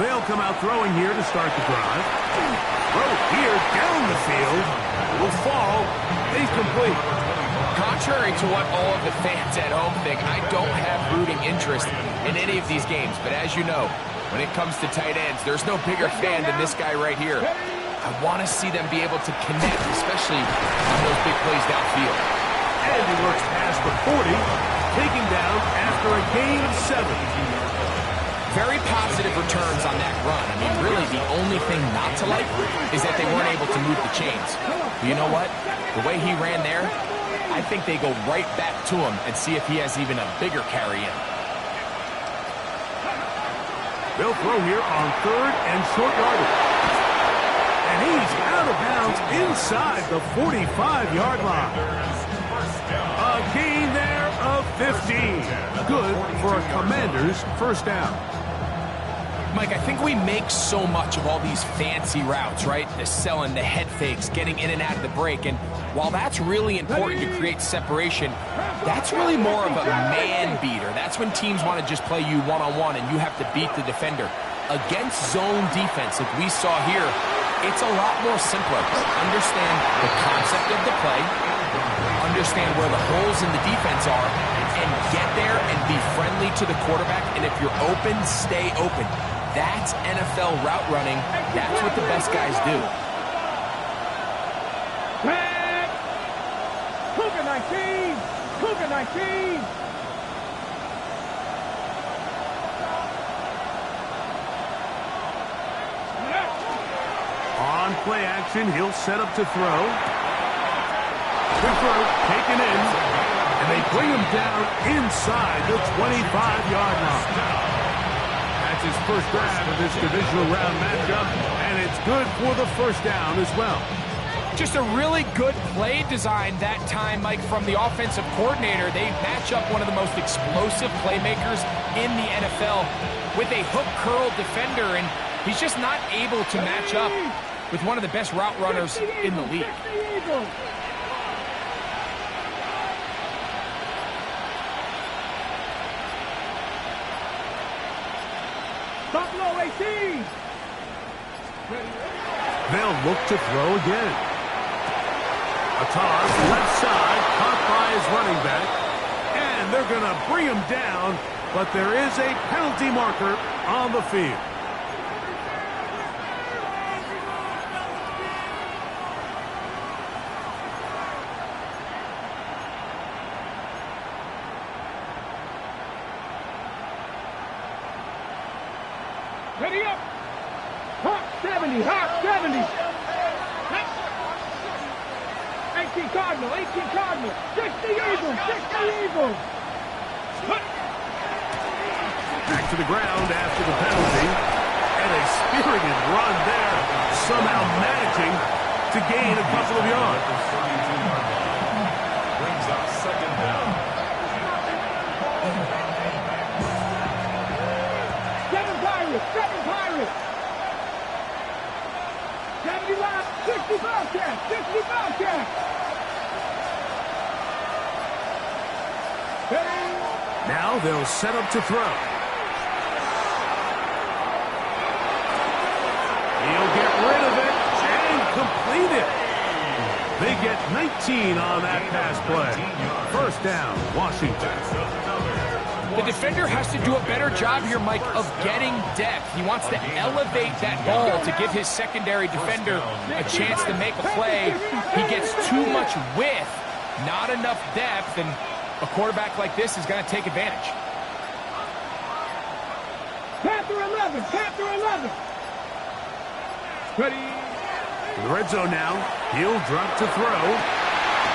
They'll come out throwing here to start the drive. Throw here down the field. Will fall. Incomplete. Contrary to what all of the fans at home think, I don't have rooting interest in any of these games. But as you know, when it comes to tight ends, there's no bigger fan than this guy right here. I want to see them be able to connect, especially on those big plays downfield. And he works past the 40, taken down after a gain of 7. Very positive returns on that run. I mean, really, the only thing not to like is that they weren't able to move the chains. But you know what? The way he ran there, I think they go right back to him and see if he has even a bigger carry in. They'll throw here on third and short yardage. And he's out of bounds inside the 45-yard line. A gain there of 15. Good for a Commander's first down. Mike, I think we make so much of all these fancy routes, right? The selling, the head fakes, getting in and out of the break. And while that's really important to create separation, that's really more of a man beater. That's when teams want to just play you one-on-one and you have to beat the defender. Against zone defense, like we saw here, it's a lot more simpler. Understand the concept of the play, understand where the holes in the defense are, and get there and be friendly to the quarterback. And if you're open, stay open. That's NFL route running. That's what the best guys do. Cougar 19! Cougar 19! On play action, he'll set up to throw. Quick throw, taken in. And they bring him down inside the 25-yard line. That's his first grab of this divisional round matchup, and it's good for the first down as well. Just a really good play design that time, Mike, from the offensive coordinator. They match up one of the most explosive playmakers in the NFL with a hook curl defender, and he's just not able to match up with one of the best route runners in the league. Buffalo 18! They'll look to throw again. A toss left side, caught by his running back. And they're going to bring him down, but there is a penalty marker on the field. Ready up! Hawk 70! Hawk 70! 18 Cardinal! 18 Cardinal! 60 Eagles! 60 Eagles! Back to the ground after the penalty. And a spirited run there, somehow managing to gain a couple of yards. Brings up second down. 7 Pirates! 7 Pirates! 71! 60 Bobcats! 60 Bobcats! Now they'll set up to throw. He'll get rid of it and complete it. They get 19 on that pass play. First down, Washington. The defender has to do a better job here, Mike, of getting depth. He wants to elevate that ball to give his secondary defender a chance to make a play. He gets too much width, not enough depth, and a quarterback like this is going to take advantage. Panther 11! Panther 11! Ready? In the red zone now. He'll drop to throw.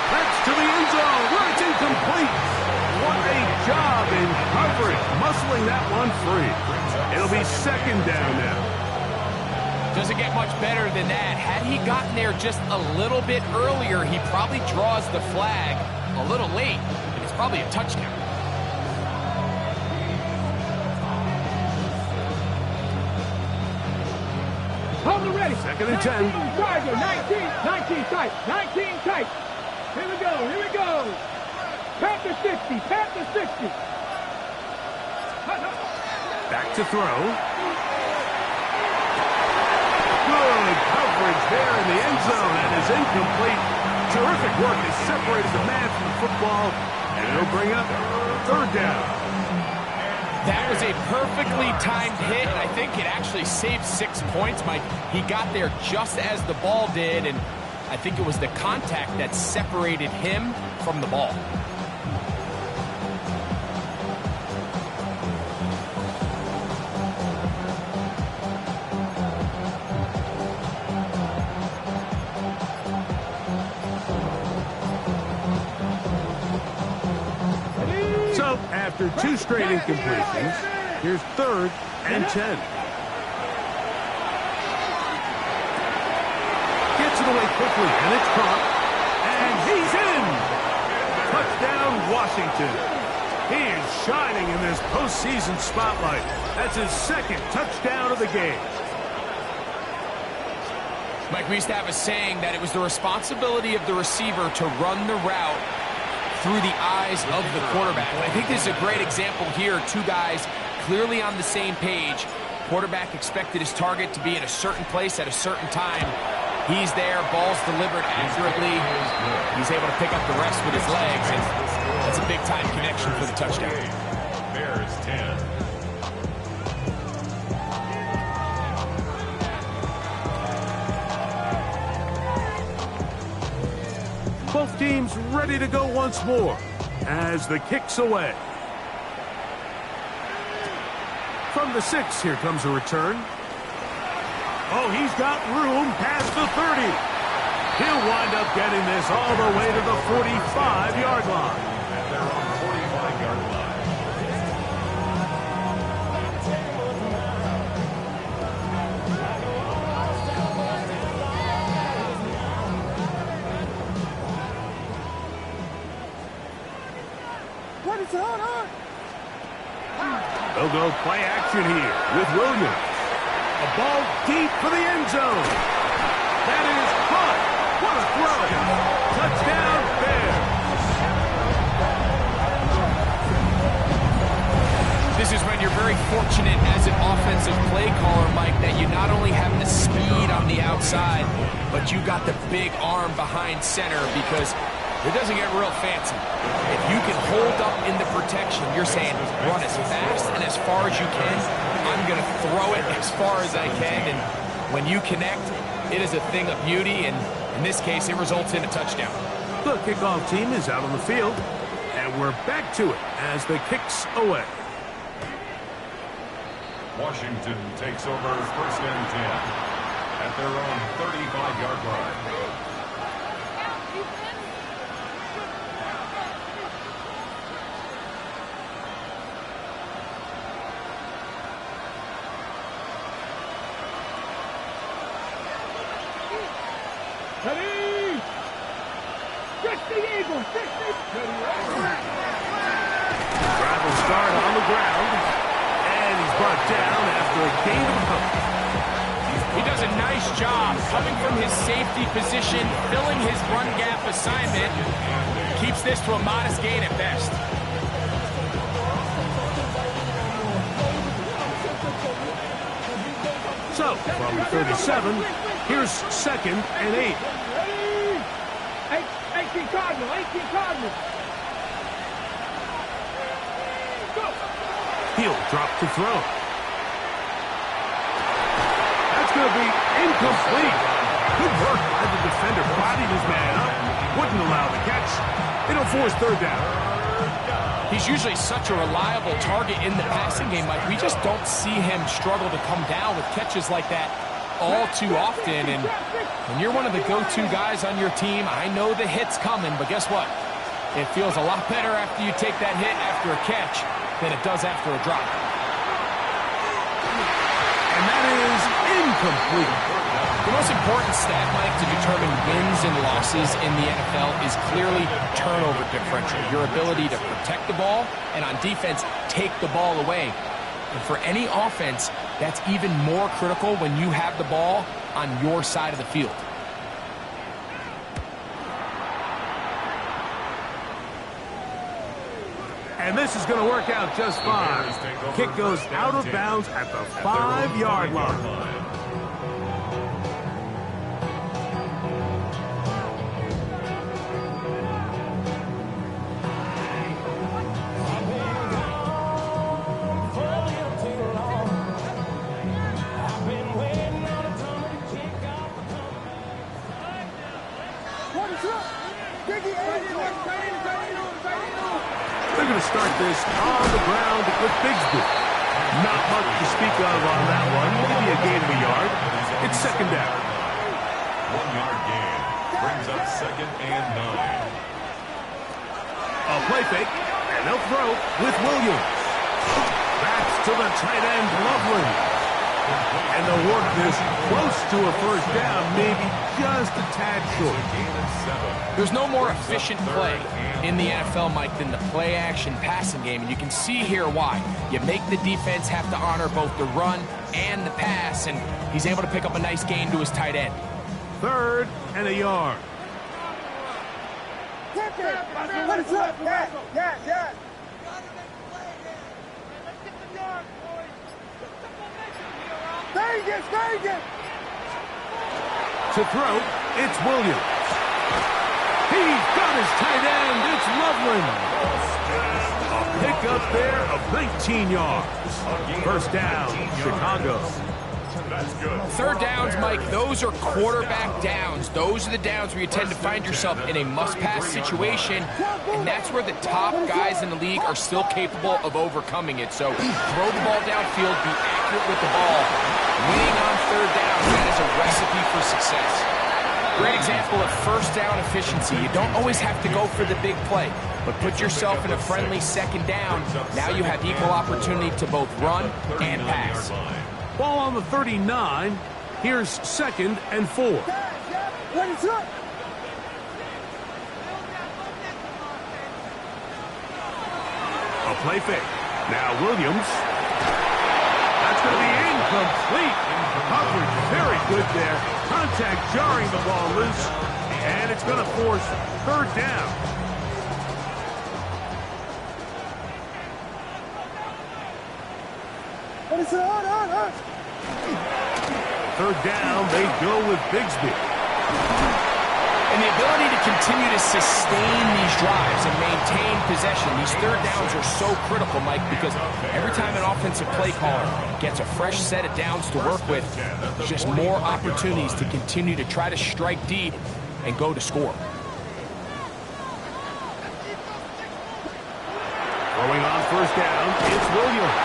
That's to the end zone where it's incomplete. What a job in coverage, muscling that one free. It'll be second down now. Doesn't get much better than that. Had he gotten there just a little bit earlier, he probably draws the flag a little late, and it's probably a touchdown. Hold it ready. Second and 10. 19 tight. 19 tight. Here we go. Panther 60. Back to throw. Good coverage there in the end zone, and is incomplete. Terrific work has separated the man from the football, and it'll bring up third down. That was a perfectly timed hit, and I think it actually saved 6 points, Mike. He got there just as the ball did, and I think it was the contact that separated him from the ball. So, after 2 straight incompletions, here's third and 10. Gets it away quickly, and it's caught. And he's in! Touchdown, Washington. He is shining in this postseason spotlight. That's his second touchdown of the game. Mike, we used to have a saying that it was the responsibility of the receiver to run the route through the eyes of the quarterback. And I think this is a great example here. 2 guys clearly on the same page. Quarterback expected his target to be in a certain place at a certain time. He's there, ball's delivered accurately. He's able to pick up the rest with his legs, and that's a big-time connection for the touchdown. Bears 10. Both teams ready to go once more as the kick's away. From the 6, here comes a return. Oh, he's got room past the 30. He'll wind up getting this all the way to the 45-yard line. And they're on 45-yard line. They'll go play action here with Williams. A ball deep for the end zone. That is caught. What a throw. Touchdown, Bears. This is when you're very fortunate as an offensive play caller, Mike, that you not only have the speed on the outside, but you got the big arm behind center, because it doesn't get real fancy. If you can hold up in the protection, you're saying run as fast and as far as you can. I'm going to throw it as far as I can. And when you connect, it is a thing of beauty. And in this case, it results in a touchdown. The kickoff team is out on the field. And we're back to it as the kick's away. Washington takes over first and 10 at their own 35-yard line. Ready! 60 Eagles! 60! Drive will start on the ground. And he's brought down after a gain of a couple. He does a nice job coming from his safety position, filling his run gap assignment. Keeps this to a modest gain at best. So, from the 37, here's second and 8. 18 Cardinal! 18 Cardinal! Go! He'll drop to throw. That's going to be incomplete. Good work by the defender. Bodied his man up. Wouldn't allow the catch. It'll force third down. He's usually such a reliable target in the passing game, Mike. We just don't see him struggle to come down with catches like that all too often. And When you're one of the go-to guys on your team, I know the hit's coming, but guess what? It feels a lot better after you take that hit after a catch than it does after a drop. And that is incomplete. The most important stat, Mike, to determine wins and losses in the NFL is clearly turnover differential, your ability to protect the ball and on defense, take the ball away. And for any offense, that's even more critical when you have the ball on your side of the field. And this is going to work out just fine. Kick goes out of bounds at the 5-yard line. They're going to start this on the ground with Bigsby. Not much to speak of on that one. Maybe a gain of a yard. It's second down. 1-yard gain brings up 2nd and 9. A play fake, and they'll throw with Williams. That's to the tight end, Loveland. And they'll work this close to a first down, maybe just a tad short. There's no more efficient play in the NFL, Mike, than the play-action passing game, and you can see here why. You make the defense have to honor both the run and the pass, and he's able to pick up a nice gain to his tight end. 3rd and a yard. To throw, it's Williams. He's got his tight end. It's Loveland. A pickup there of 19 yards. First down, Chicago. That's good. 3rd downs, Mike, those are quarterback downs. Those are the downs where you tend to find yourself in a must-pass situation, and that's where the top guys in the league are still capable of overcoming it. So throw the ball downfield, be accurate with the ball. Winning on 3rd down, that is a recipe for success. Great example of first down efficiency. You don't always have to go for the big play, but put yourself in a friendly 2nd down. Now you have equal opportunity to both run and pass. Ball on the 39. Here's 2nd and 4. A play fake. Now Williams. That's going to be incomplete. Coverage very good there. Contact jarring the ball loose. And it's going to force 3rd down. Third down, they go with Bigsby. And the ability to continue to sustain these drives and maintain possession, these 3rd downs are so critical, Mike, because every time an offensive play caller gets a fresh set of downs to work with, there's just more opportunities to continue to try to strike deep and go to score. Throwing on first down, it's Williams.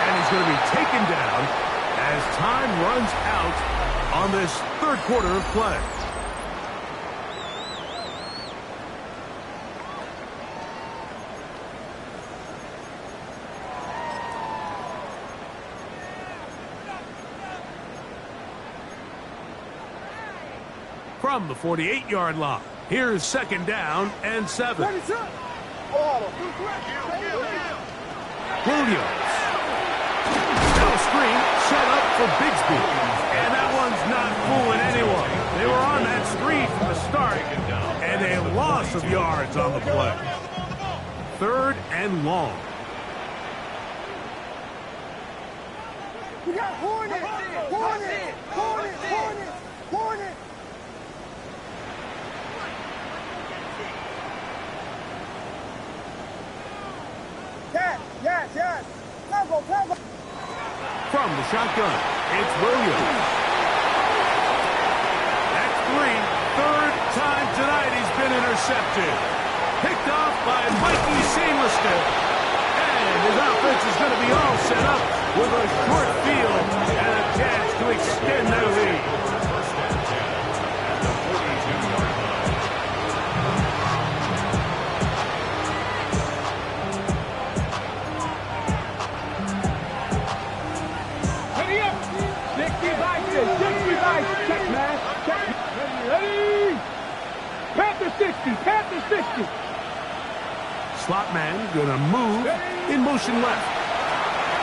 And he's going to be taken down as time runs out on this 3rd quarter of play. From the 48-yard line, here's 2nd down and 7. Williams. Now a screen set up for Bigsby. And that one's not fooling anyone. They were on that screen from the start, and a loss of yards on the play. 3rd and long. We got Hornet! Hornet! Hornet! Hornet! Hornet! Yes! Cover! From the shotgun, it's Williams. That's 3. 3rd time tonight he's been intercepted. Picked off by Mikey Salister. And his offense is going to be all set up with a short field and a chance to extend their lead. slot man going to move in motion left.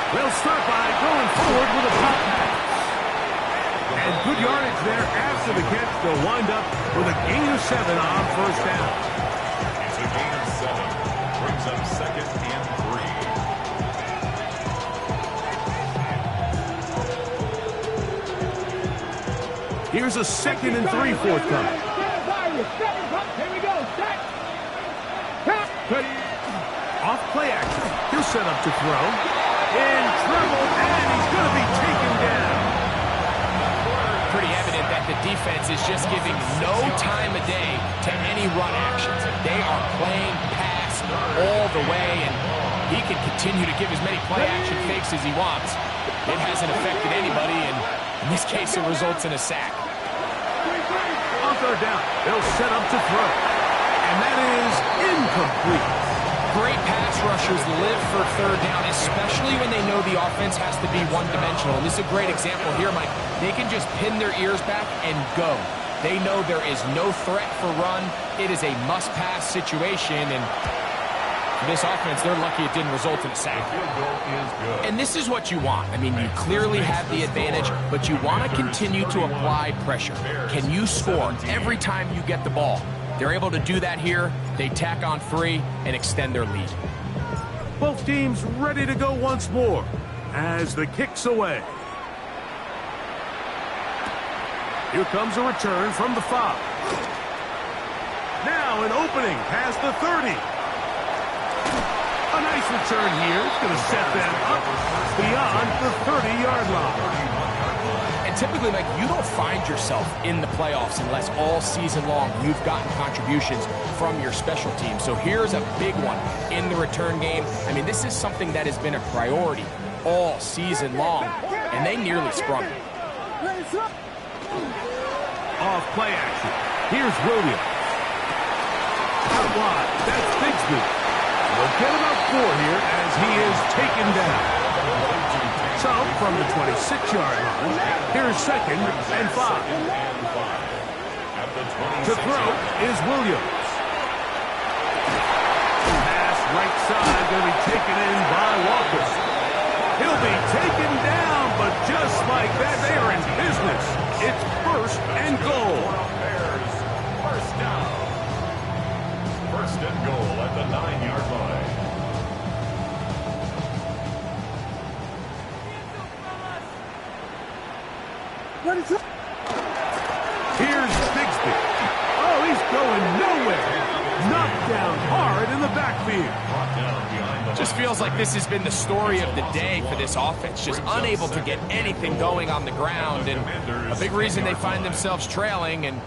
They'll start by going forward with a pop pass. And good yardage there after the catch. They'll wind up with a gain of 7 on first down. It's a gain of 7. Brings up 2nd and 3. Here's a 2nd and 3 forthcoming. Here we go. Set. Off play action. He'll set up to throw. In trouble, and he's going to be taken down. Pretty evident that the defense is just giving no time of day to any run actions. They are playing pass all the way, and he can continue to give as many play action fakes as he wants. It hasn't affected anybody, and in this case, it results in a sack. On third down, they'll set up to throw. And that is incomplete. Great pass rushers live for third down, especially when they know the offense has to be one-dimensional. And this is a great example here, Mike. They can just pin their ears back and go. They know there is no threat for run. It is a must-pass situation, and for this offense, they're lucky it didn't result in a sack. And this is what you want. I mean, you clearly have the advantage, but you want to continue to apply pressure. Can you score every time you get the ball? They're able to do that here. They tack on 3 and extend their lead. Both teams ready to go once more as the kick's away. Here comes a return from the 5. Now an opening past the 30. A nice return here. It's going to set them up beyond the 30-yard line. And typically, Mike, you don't find yourself in the playoffs unless all season long you've gotten contributions from your special team. So here's a big one in the return game. I mean, this is something that has been a priority all season long, and they nearly sprung it. Off play action. Here's Williams. Out wide. That's Bigsby. We'll get about 4 here as he is taken down. So, from the 26-yard line, here's 2nd and 5. To throw is Williams. Pass right side going to be taken in by Walker. He'll be taken down, but just like that, they are in business. It's 1st and goal. First down. 1st and goal at the 9-yard line. Here's Bigsby. Oh, he's going nowhere. Knocked down hard in the backfield. Just feels like this has been the story of the day for this offense. Just unable to get anything going on the ground. And a big reason they find themselves trailing and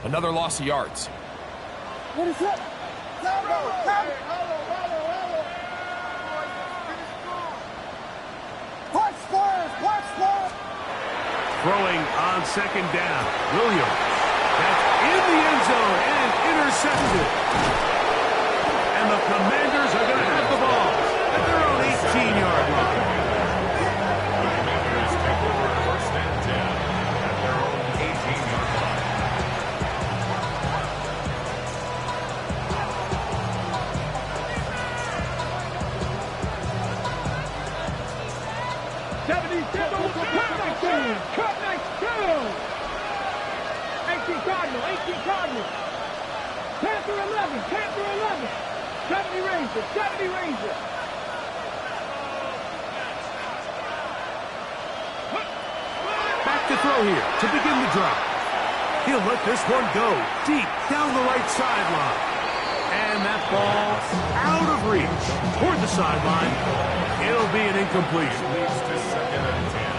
another loss of yards. What is it? Watch squares! Watch squares! Throwing on 2nd down. Williams. That's in the end zone and intercepted. And the Commanders are going to have the ball at their own 18-yard line. The Commanders take over 1st and 10 at their own 18-yard line. 18 Cardinal. Panther 11. 70 Rangers. Back to throw here to begin the drive. He'll let this one go deep down the right sideline. And that ball out of reach toward the sideline. It'll be an incompletion.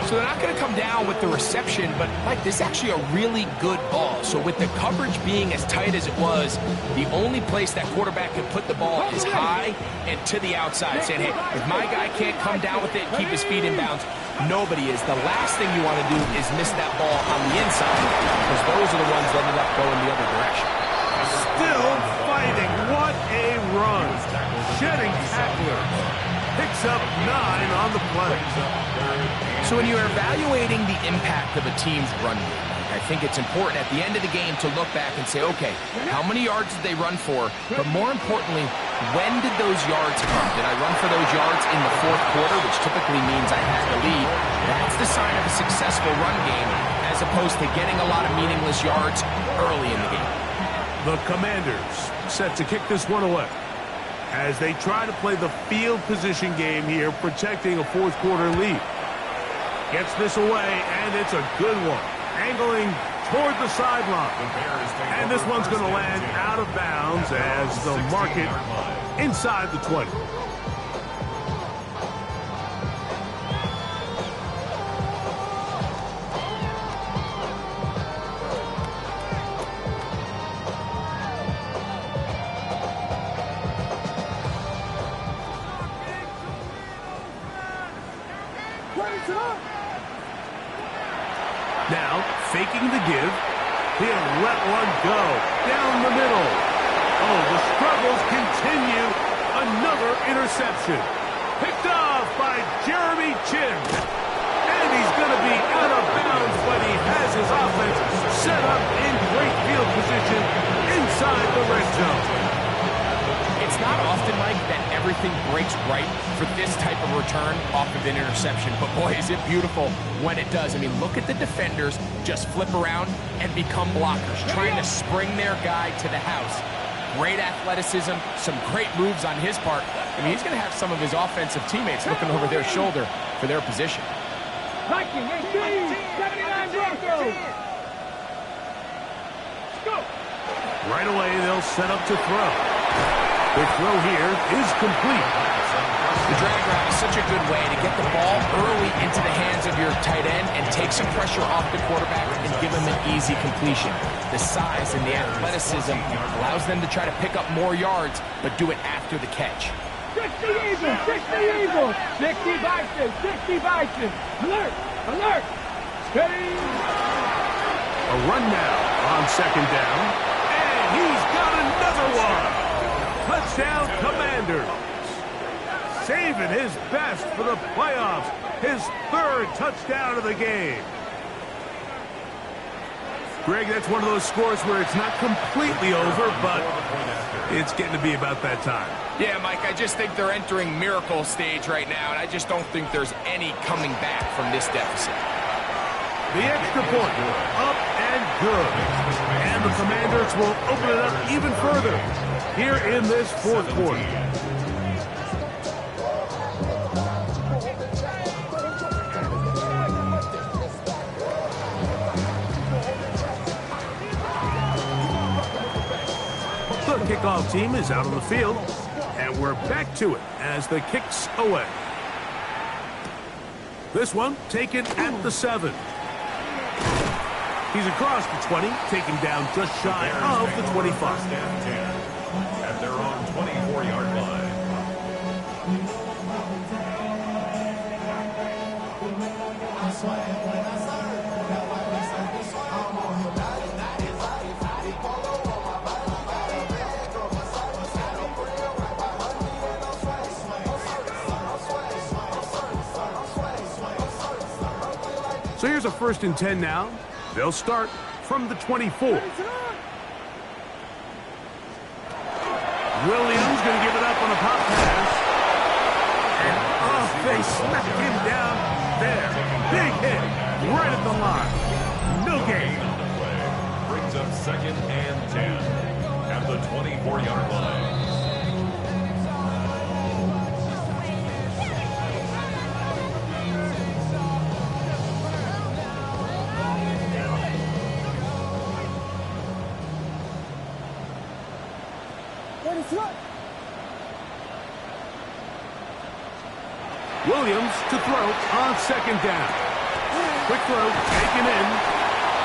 So they're not going to come down with the reception, but, Mike, this is actually a really good ball. So with the coverage being as tight as it was, the only place that quarterback can put the ball is high and to the outside, saying, hey, if my guy can't come down with it and keep his feet in bounds, nobody is. The last thing you want to do is miss that ball on the inside, because those are the ones that ended up going the other direction. Still fighting. What a run. Shedding tacklers. Picks up 9 on the play. So when you're evaluating the impact of a team's run game, I think it's important at the end of the game to look back and say, okay, how many yards did they run for? But more importantly, when did those yards come? Did I run for those yards in the fourth quarter, which typically means I had the lead? That's the sign of a successful run game, as opposed to getting a lot of meaningless yards early in the game. The Commanders set to kick this one away as they try to play the field position game here, protecting a fourth quarter lead. Gets this away, and it's a good one. Angling toward the sideline. And this one's going to land out of bounds as they'll mark it inside the 20. Now, faking the give, he'll let one go down the middle. Oh, the struggles continue. Another interception. Picked off by Jeremy Chin. And he's going to be out of bounds, but he has his offense set up in great field position inside the red zone. It's not often, Mike, that everything breaks right for this type of return off of an interception. But, boy, is it beautiful when it does. I mean, look at the defenders just flip around and become blockers, trying to spring their guy to the house. Great athleticism, some great moves on his part. I mean, he's going to have some of his offensive teammates looking over their shoulder for their position. 19, 79 Broncos. Go. Right away, they'll set up to throw. The throw here is complete. The drag route is such a good way to get the ball early into the hands of your tight end and take some pressure off the quarterback and give him an easy completion. The size and the athleticism allows them to try to pick up more yards, but do it after the catch. 60 Eagles, 60 Eagles, 60 Bison, 60 Bison. Alert, alert, steady. A run now on second down, and he's got another one. Touchdown, Commanders. Saving his best for the playoffs. His third touchdown of the game. Greg, that's one of those scores where it's not completely over, but it's getting to be about that time. Yeah, Mike, I just think they're entering miracle stage right now, and I just don't think there's any coming back from this deficit. The extra point, up and good. And the Commanders will open it up even further here in this fourth quarter. The kickoff team is out on the field, and we're back to it as the kick's away. This one taken at the 7. He's across the 20, taken down just shy of the 25. At their own 24-yard line. So here's a 1st and 10 now. They'll start from the 24. Williams going to give it up on a pop pass. And off they smack him down there. Big hit right at the line. No gain. Brings up 2nd and 10 at the 24-yard line. Williams to throw on 2nd down. Quick throw, taken in,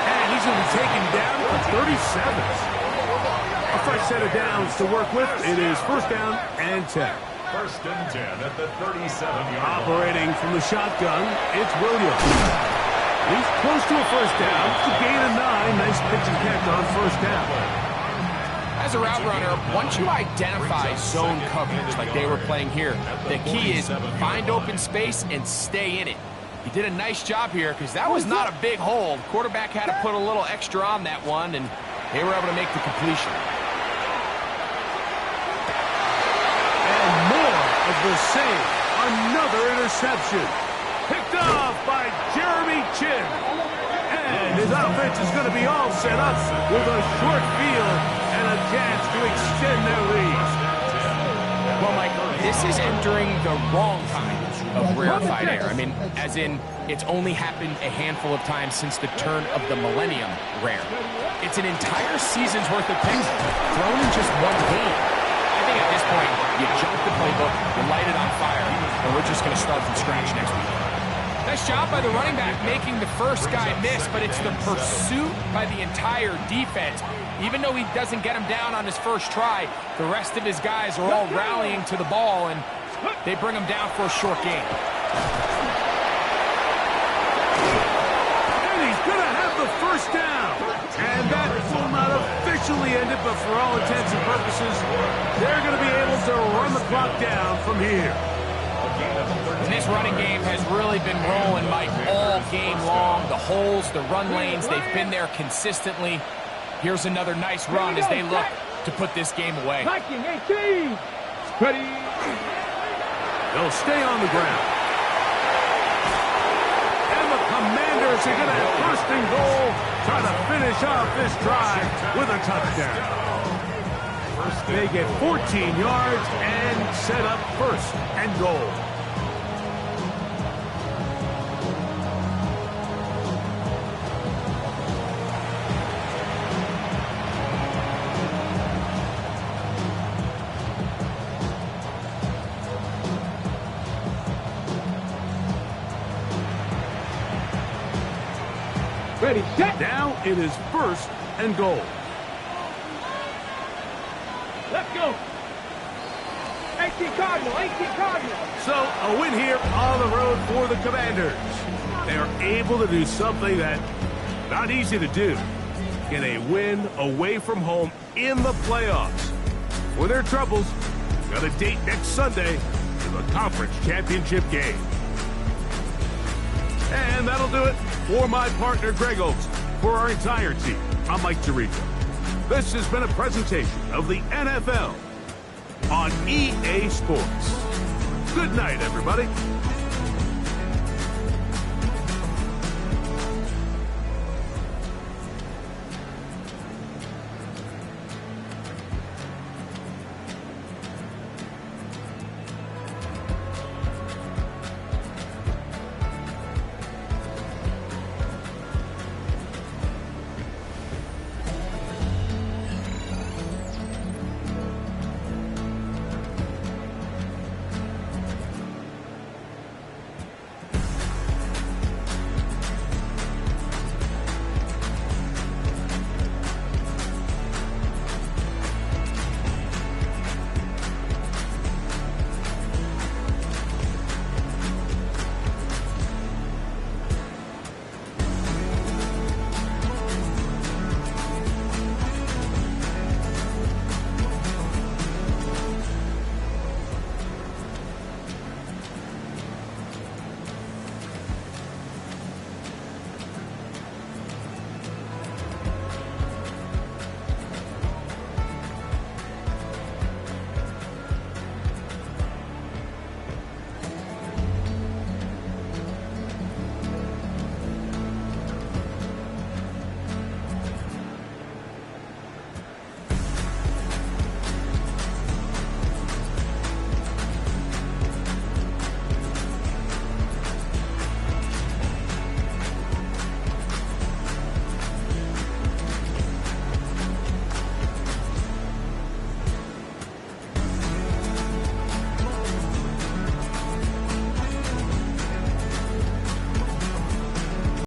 and he's going to be taken down for 37. A fresh set of downs to work with. It is 1st down and 10. 1st and 10 at the 37-yard line. Operating from the shotgun, it's Williams. He's close to a 1st down. It's a gain of 9. Nice pitch and catch on 1st down. As a route runner, once you identify zone coverage like they were playing here, the key is find open space and stay in it. He did a nice job here because that was not a big hold. Quarterback had to put a little extra on that one, and they were able to make the completion. And more of the same. Another interception. Picked off by Jeremy Chin. And his offense is going to be all set up with a short field and a chance to extend their lead. Well, Mike, this is entering the wrong kind of rarefied air. I mean, as in, it's only happened a handful of times since the turn of the millennium rare. It's an entire season's worth of picks thrown in just one game. I think at this point, you jump the playbook, you light it on fire, and we're just going to start from scratch next week. Nice job by the running back making the first guy miss, but it's the pursuit by the entire defense. Even though he doesn't get him down on his first try, the rest of his guys are all rallying to the ball, and they bring him down for a short gain. And he's going to have the first down. And that will not officially end it, but for all intents and purposes, they're going to be able to run the clock down from here. And this running game has really been rolling, Mike, all game long. The holes, the run lanes, they've been there consistently. Here's another nice run as they look to put this game away. 19-18. Ready. They'll stay on the ground. And the Commanders are going to have first and goal, trying to finish off this drive with a touchdown. They get 14 yards and set up first and goal. Ready, set. Now it is first and goal. Let's go. 18 Cardinal, 18 Cardinal. So, a win here on the road for the Commanders. They are able to do something that not easy to do. Get a win away from home in the playoffs. For their troubles, got a date next Sunday for the conference championship game. And that'll do it for my partner, Greg Oaks. For our entire team, I'm Mike Tirico. This has been a presentation of the NFL on EA Sports. Good night, everybody.